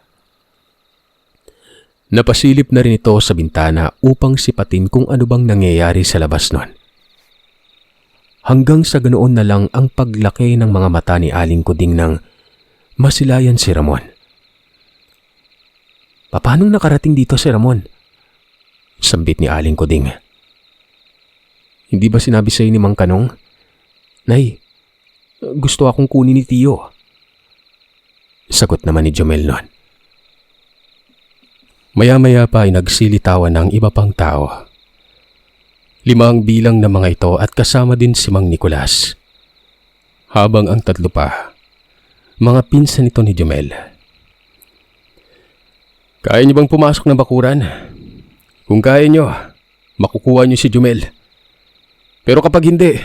Napasilip na rin ito sa bintana upang sipatin kung ano bang nangyayari sa labas nun. Hanggang sa ganoon na lang ang paglaki ng mga mata ni Aling Kuding nang masilayan si Ramon. Paano nakarating dito si Ramon? Sambit ni Aling Kuding. Hindi ba sinabi sa'yo ni Mang Kanong? Nay, gusto akong kunin ni Tiyo. Sagot naman ni Jumel noon. Maya-maya pa ay nagsilitawan ng iba pang tao. 5 ang bilang ng mga ito at kasama din si Mang Nicolas. Habang ang 3 pa, mga pinsan ito ni Jumel. Kaya niyo bang pumasok ng bakuran? Kung kaya niyo, makukuha niyo si Jumel. Pero kapag hindi,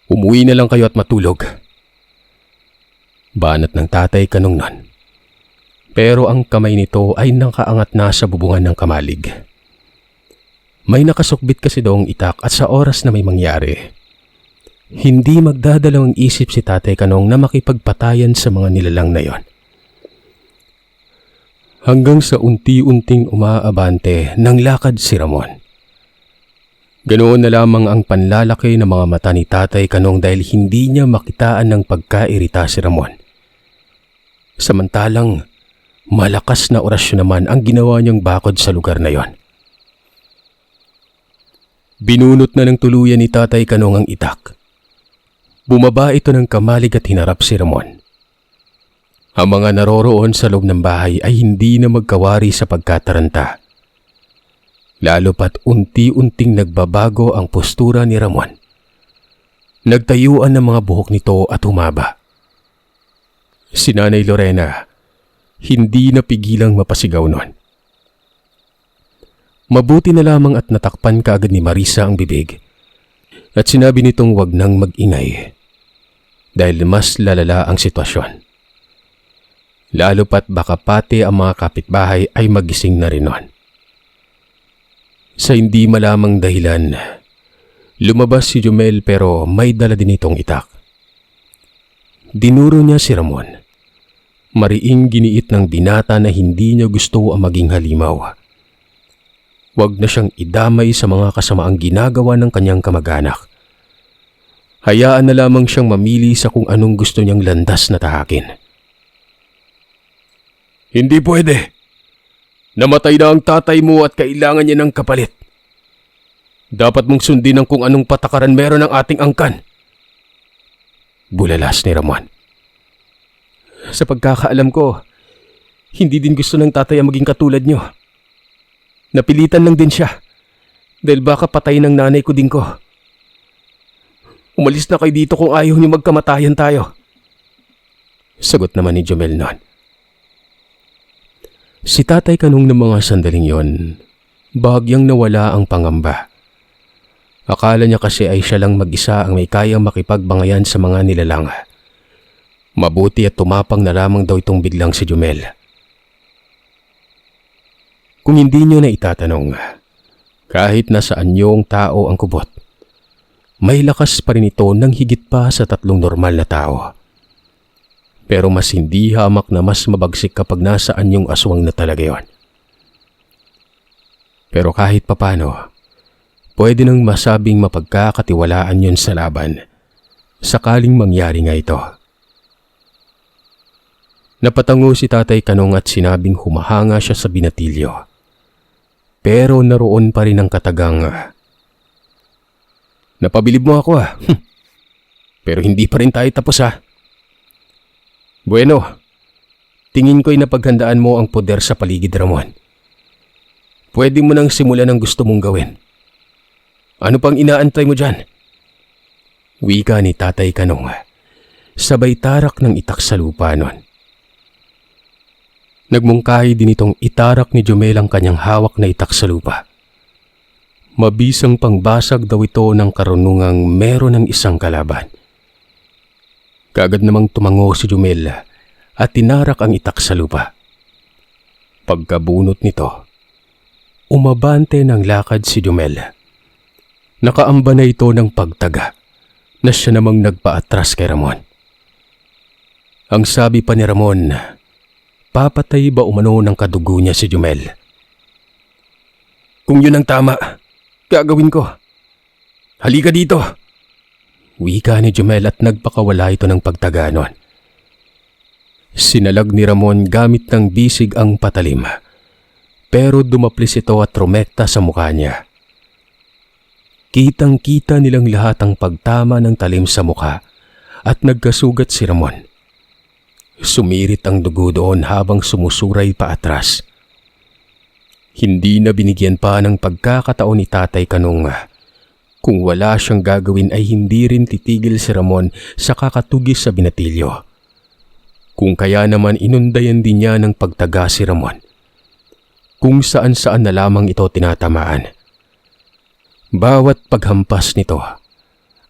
umuwi na lang kayo at matulog. Banat ng Tatay Kanong nun. Pero ang kamay nito ay nakaangat na sa bubungan ng kamalig. May nakasukbit kasi doong itak at sa oras na may mangyari, hindi magdadalawang isip si Tatay Kanong na makipagpatayan sa mga nilalang na yon. Hanggang sa unti-unting umaabante ng lakad si Ramon. Ganoon na lamang ang panlalaki ng mga mata ni Tatay Kanong dahil hindi niya makitaan ng pagkairita si Ramon. Samantalang malakas na orasyon naman ang ginawa niyang bakod sa lugar na yon. Binunot na ng tuluyan ni Tatay Kanong ang itak. Bumaba ito ng kamalig at hinarap si Ramon. Ang mga naroroon sa loob ng bahay ay hindi na magkawari sa pagkataranta. Lalo pat unti-unting nagbabago ang postura ni Ramon. Nagtayuan ng mga buhok nito at humaba. Si Nanay Lorena, hindi napigilang mapasigaw nun. Mabuti na lamang at natakpan kaagad ni Marisa ang bibig at sinabi nitong wag nang mag-ingay dahil mas lalala ang sitwasyon. Lalo pat baka pati ang mga kapitbahay ay magising na rin nun. Sa hindi malamang dahilan, lumabas si Jumel pero may dala din itong itak. Dinuro niya si Ramon. Mariing giniit ng binata na hindi niya gusto ang maging halimaw. Huwag na siyang idamay sa mga kasamaang ginagawa ng kanyang kamag-anak. Hayaan na lamang siyang mamili sa kung anong gusto niyang landas na tahakin. Hindi pwede. Namatay na ang tatay mo at kailangan niya ng kapalit. Dapat mong sundin ang kung anong patakaran meron ng ating angkan. Bulalas ni Ramon. Sa pagkakaalam ko, hindi din gusto ng tatay ang maging katulad niyo. Napilitan lang din siya dahil baka patay ng nanay ko din ko. Umalis na kayo dito kung ayaw niyo magkamatayan tayo. Sagot naman ni Jumel noon. Si Tatay Kanong ng mga sandaling yon, bahagyang nawala ang pangamba. Akala niya kasi ay siya lang mag-isa ang may kayang makipagbangayan sa mga nilalang. Mabuti at tumapang na lamang daw itong biglang si Jumel. Kung hindi niyo na itatanong, kahit nasaan niyong tao ang kubot, may lakas pa rin ito ng higit pa sa 3 normal na tao. Pero mas hindi hamak na mas mabagsik kapag nasaan yung aswang na talaga yon. Pero kahit papano, pwede nang masabing mapagkakatiwalaan yun sa laban, sakaling mangyari nga ito. Napatango si Tatay Kanong at sinabing humahanga siya sa binatilyo. Pero naroon pa rin ang katagang, napabilib mo ako Pero hindi pa rin tayo tapos Bueno, tingin ko'y napaghandaan mo ang poder sa paligid, Ramon. Pwede mo nang simulan ang gusto mong gawin. Ano pang inaantay mo dyan? Wika ni Tatay Kanong, sabay tarak ng itak sa lupa nun. Nagmungkahi din itong itarak ni Jumel ang kanyang hawak na itak sa lupa. Mabisang pangbasag daw ito ng karunungang meron ng isang kalaban. Kaagad namang tumango si Jumel at tinarak ang itak sa lupa. Pagkabunot nito, umabante ng lakad si Jumel. Nakaamba na ito ng pagtaga na siya namang nagpaatras kay Ramon. Ang sabi pa ni Ramon, papatay ba umano ng kadugo niya si Jumel? Kung yun ang tama, gagawin ko. Halika dito! Wika ni Jumel at nagpakawala ito ng pagtaganon. Sinalag ni Ramon gamit ng bisig ang patalim, pero dumaplis ito at trumekta sa mukha niya. Kitang-kita nilang lahat ang pagtama ng talim sa mukha at nagkasugat si Ramon. Sumirit ang dugo doon habang sumusuray pa atras. Hindi na binigyan pa ng pagkakataon ni Tatay Kanong. Kung wala siyang gagawin ay hindi rin titigil si Ramon sa kakatugis sa binatilyo. Kung kaya naman inundayan din niya ng pagtaga si Ramon. Kung saan-saan na lamang ito tinatamaan. Bawat paghampas nito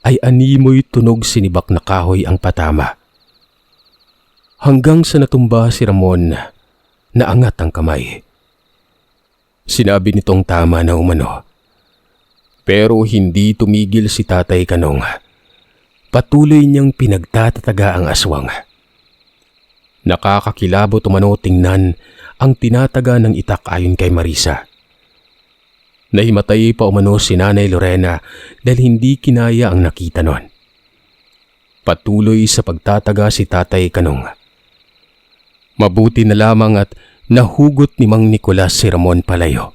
ay animoy tunog sinibak na kahoy ang patama. Hanggang sa natumba si Ramon, naangat ang kamay. Sinabi nitong tama na umano. Pero hindi tumigil si Tatay Kanong. Patuloy niyang pinagtatataga ang aswang. Nakakakilabot umano tingnan ang tinataga ng itak ayon kay Marisa. Nahimatay pa umano si Nanay Lorena dahil hindi kinaya ang nakita nun. Patuloy sa pagtataga si Tatay Kanong. Mabuti na lamang at nahugot ni Mang Nicolas si Ramon palayo.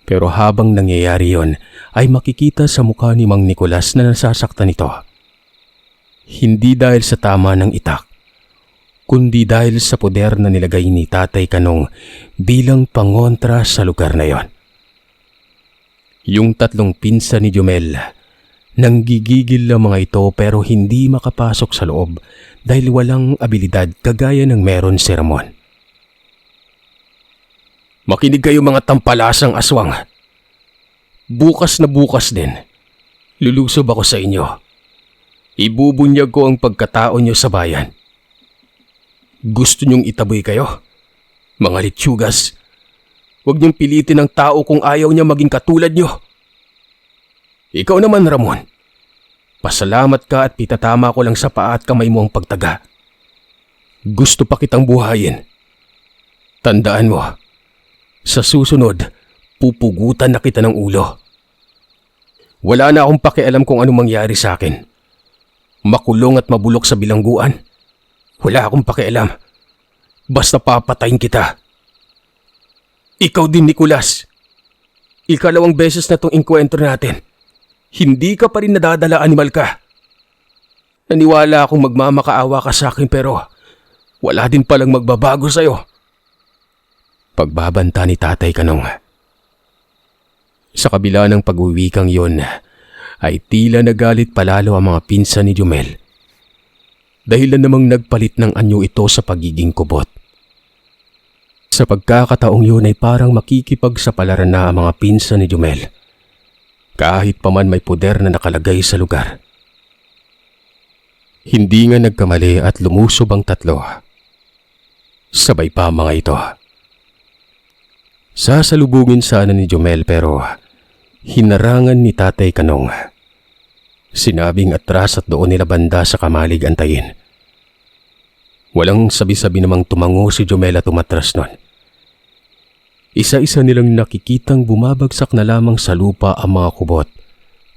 Pero habang nangyayari yon ay makikita sa mukha ni Mang Nicolas na nasasaktan ito. Hindi dahil sa tama ng itak, kundi dahil sa poder na nilagay ni Tatay Kanong bilang pangontra sa lugar na yon. Yung 3 pinsan ni Jumel, nanggigigil ang mga ito pero hindi makapasok sa loob dahil walang abilidad kagaya ng meron si Ramon. Makinig kayo mga tampalasang aswang. Bukas na bukas din, lulusob ako sa inyo. Ibubunyag ko ang pagkatao nyo sa bayan. Gusto nyong itaboy kayo? Mga litsugas, huwag niyong pilitin ang tao kung ayaw niya maging katulad nyo. Ikaw naman, Ramon. Pasalamat ka at pitatama ko lang sa paa at kamay mo ang pagtaga. Gusto pa kitang buhayin. Tandaan mo, sa susunod, pupugutan na kita ng ulo. Wala na akong pakialam kung anong mangyari sa akin. Makulong at mabulok sa bilangguan. Wala akong pakialam. Basta papatayin kita. Ikaw din, Nicolas. Ikalawang beses na tong inkwentro natin. Hindi ka pa rin nadadala, animal ka. Naniwala akong magmamakaawa ka sa akin pero wala din palang magbabago sa'yo. Pagbabanta ni Tatay Kanong. Sa kabila ng pag-uwikang yon, ay tila nagalit palalo ang mga pinsan ni Jumel. Dahilan namang nagpalit ng anyo ito sa pagiging kubot. Sa pagkakataong yun ay parang makikipagsapalaran na ang mga pinsan ni Jumel. Kahit pa man may poder na nakalagay sa lugar. Hindi nga nagkamali at lumusob ang tatlo. Sabay pa mga ito. Sasalubungin sana ni Jumel pero hinarangan ni Tatay Kanong. Sinabing atras at doon nila banda sa kamalig antayin. Walang sabi-sabi namang tumango si Jumel at umatras nun. Isa-isa nilang nakikitang bumabagsak na lamang sa lupa ang mga kubot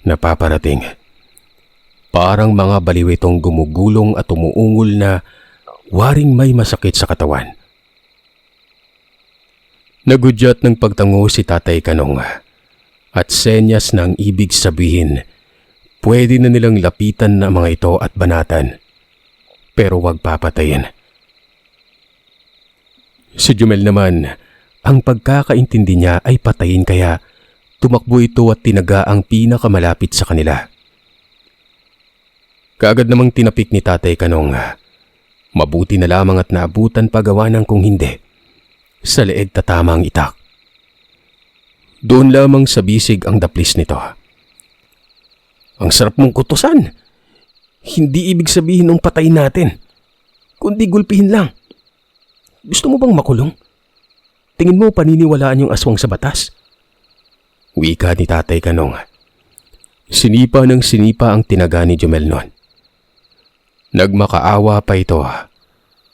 na paparating. Parang mga baliwitong gumugulong at umuungol na waring may masakit sa katawan. Nagudyat ng pagtango si Tatay Kanong at senyas ng ibig sabihin pwede na nilang lapitan na mga ito at banatan pero wag papatayin. Si Jumel naman, ang pagkakaintindi niya ay patayin kaya tumakbo ito at tinaga ang pinakamalapit sa kanila. Kaagad namang tinapik ni Tatay Kanong. Mabuti na lamang at naabutan pagawa ng kung hindi. Sa leeg tatama ang itak. Doon lamang sa bisig ang daplis nito. Ang sarap mong kutusan. Hindi ibig sabihin ng patayin natin, kundi gulpihin lang. Gusto mo bang makulong? Tingin mo paniniwalaan yung aswang sa batas? Wika ni Tatay Kanong. Sinipa ng sinipa ang tinaga ni Jumel noon. Nagmakaawa pa ito.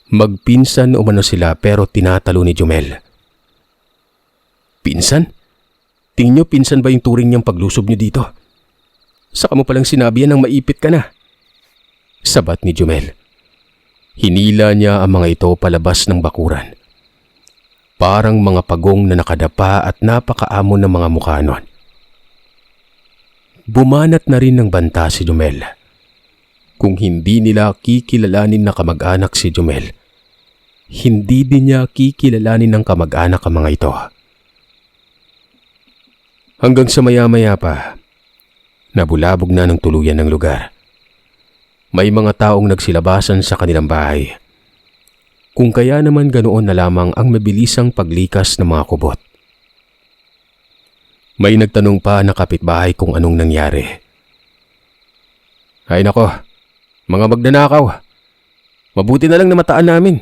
Magpinsan umano sila pero tinatalo ni Jumel. Pinsan? Tingin nyo pinsan ba yung turing niyang paglusob niyo dito? Saka mo palang sinabi yan nang maipit ka na. Sabat ni Jumel. Hinila niya ang mga ito palabas ng bakuran. Parang mga pagong na nakadapa at napakaamon ng mga mukha nun. Bumanat na rin ng banta si Jumel. Kung hindi nila kikilalanin na kamag-anak si Jumel, hindi din niya kikilalanin ng kamag-anak ang mga ito. Hanggang sa maya-maya pa, nabulabog na ng tuluyan ng lugar. May mga taong nagsilabasan sa kanilang bahay. Kung kaya naman ganoon na lamang ang mabilisang paglikas ng mga kubot. May nagtanong pa na kapitbahay kung anong nangyari. Ay nako, mga magnanakaw. Mabuti na lang namataan namin.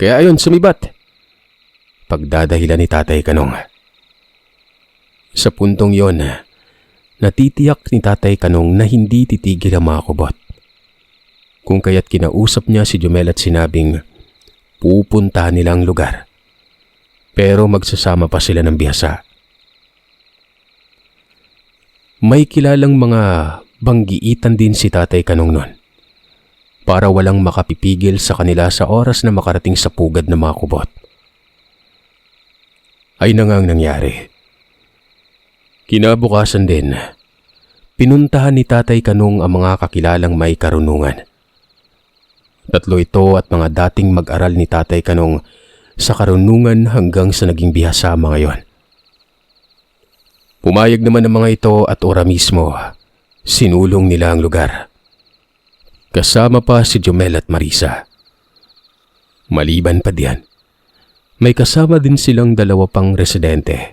Kaya ayun, sumibat. Pagdadahilan ni Tatay Kanong. Sa puntong yon, natitiyak ni Tatay Kanong na hindi titigil ang mga kubot. Kung kaya't kinausap niya si Jumel at sinabing pupuntahan nila ang lugar. Pero magsasama pa sila ng bihasa. May kilalang mga banggiitan din si Tatay Kanong nun. Para walang makapipigil sa kanila sa oras na makarating sa pugad ng mga kubot. Ay nangang nangyari. Kinabukasan din, pinuntahan ni Tatay Kanong ang mga kakilalang may karunungan. Tatlo ito at mga dating mag-aral ni Tatay Kanong sa karunungan hanggang sa naging bihasa mga yon. Pumayag naman ang mga ito at ora mismo, sinulong nila ang lugar. Kasama pa si Jumel at Marisa. Maliban pa diyan, May kasama din silang 2 pang residente.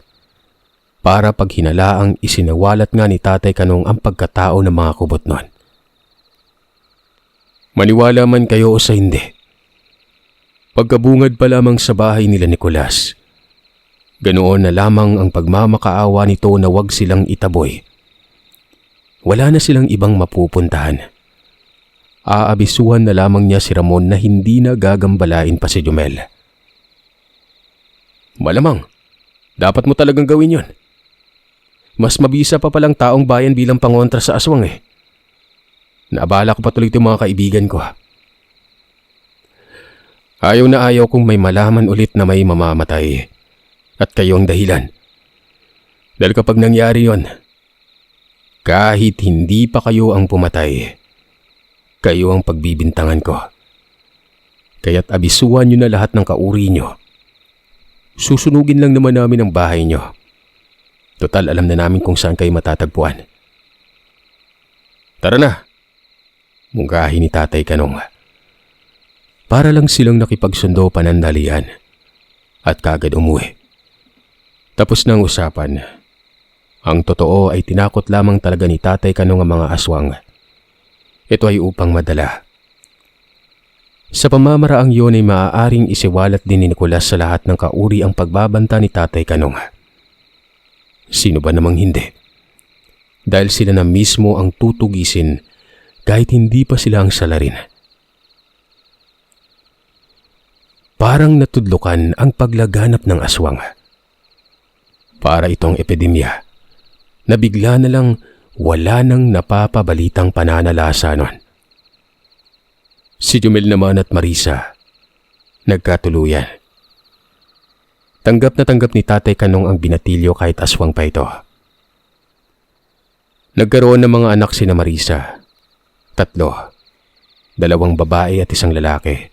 Para pag hinalaang isinawalat nga ni Tatay Kanong ang pagkatao ng mga kubot nun. Maniwala man kayo o sa hindi, pagkabungad pa lamang sa bahay nila Nicolas, ganoon na lamang ang pagmamakaawa nito na wag silang itaboy. Wala na silang ibang mapupuntahan. Aabisuhan na lamang niya si Ramon na hindi na gagambalain pa si Jumel. Malamang, dapat mo talagang gawin yon. Mas mabisa pa palang taong bayan bilang pangontra sa aswang eh. Naabala ko pa tuloy itong mga kaibigan ko. Ayaw na ayaw kong may malaman ulit na may mamamatay. At kayong dahilan. Dahil kapag nangyari yon, kahit hindi pa kayo ang pumatay, kayo ang pagbibintangan ko. Kaya't abisuhan nyo na lahat ng kauri nyo. Susunugin lang naman namin ang bahay nyo. Total alam na namin kung saan kayo matatagpuan. Tara na, mungkahi ni Tatay Kanong. Para lang silang nakipagsundo panandalian at kagad umuwi. Tapos ng usapan. Ang totoo ay tinakot lamang talaga ni Tatay Kanong ang mga aswang. Ito ay upang madala. Sa pamamaraang yun ay maaaring isiwalat din ni Nicolas sa lahat ng kauri ang pagbabanta ni Tatay Kanong. Sino ba namang hindi? Dahil sila na mismo ang tutugisin kahit hindi pa sila ang salarin. Parang natudlukan ang paglaganap ng aswang. Para itong epidemya na bigla na lang wala nang napapabalitang pananalasa nun. Si Jumel naman at Marisa nagkatuluyan. Tanggap na tanggap ni Tatay Kanong ang binatilyo kahit aswang pa ito. Nagkaroon ng mga anak sina Marisa. 3, 2 babae at 1 lalaki.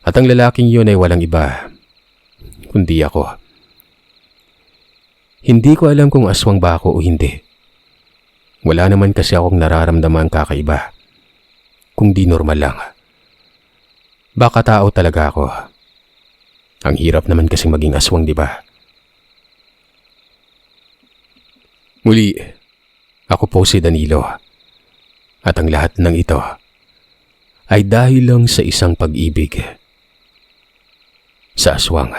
At ang lalaking yun ay walang iba, kundi ako. Hindi ko alam kung aswang ba ako o hindi. Wala naman kasi akong nararamdaman kakaiba. Kung di normal lang. Baka tao talaga ako. Ang hirap naman kasing maging aswang, di ba? Muli, ako po si Danilo. At ang lahat ng ito ay dahil lang sa isang pag-ibig sa aswang.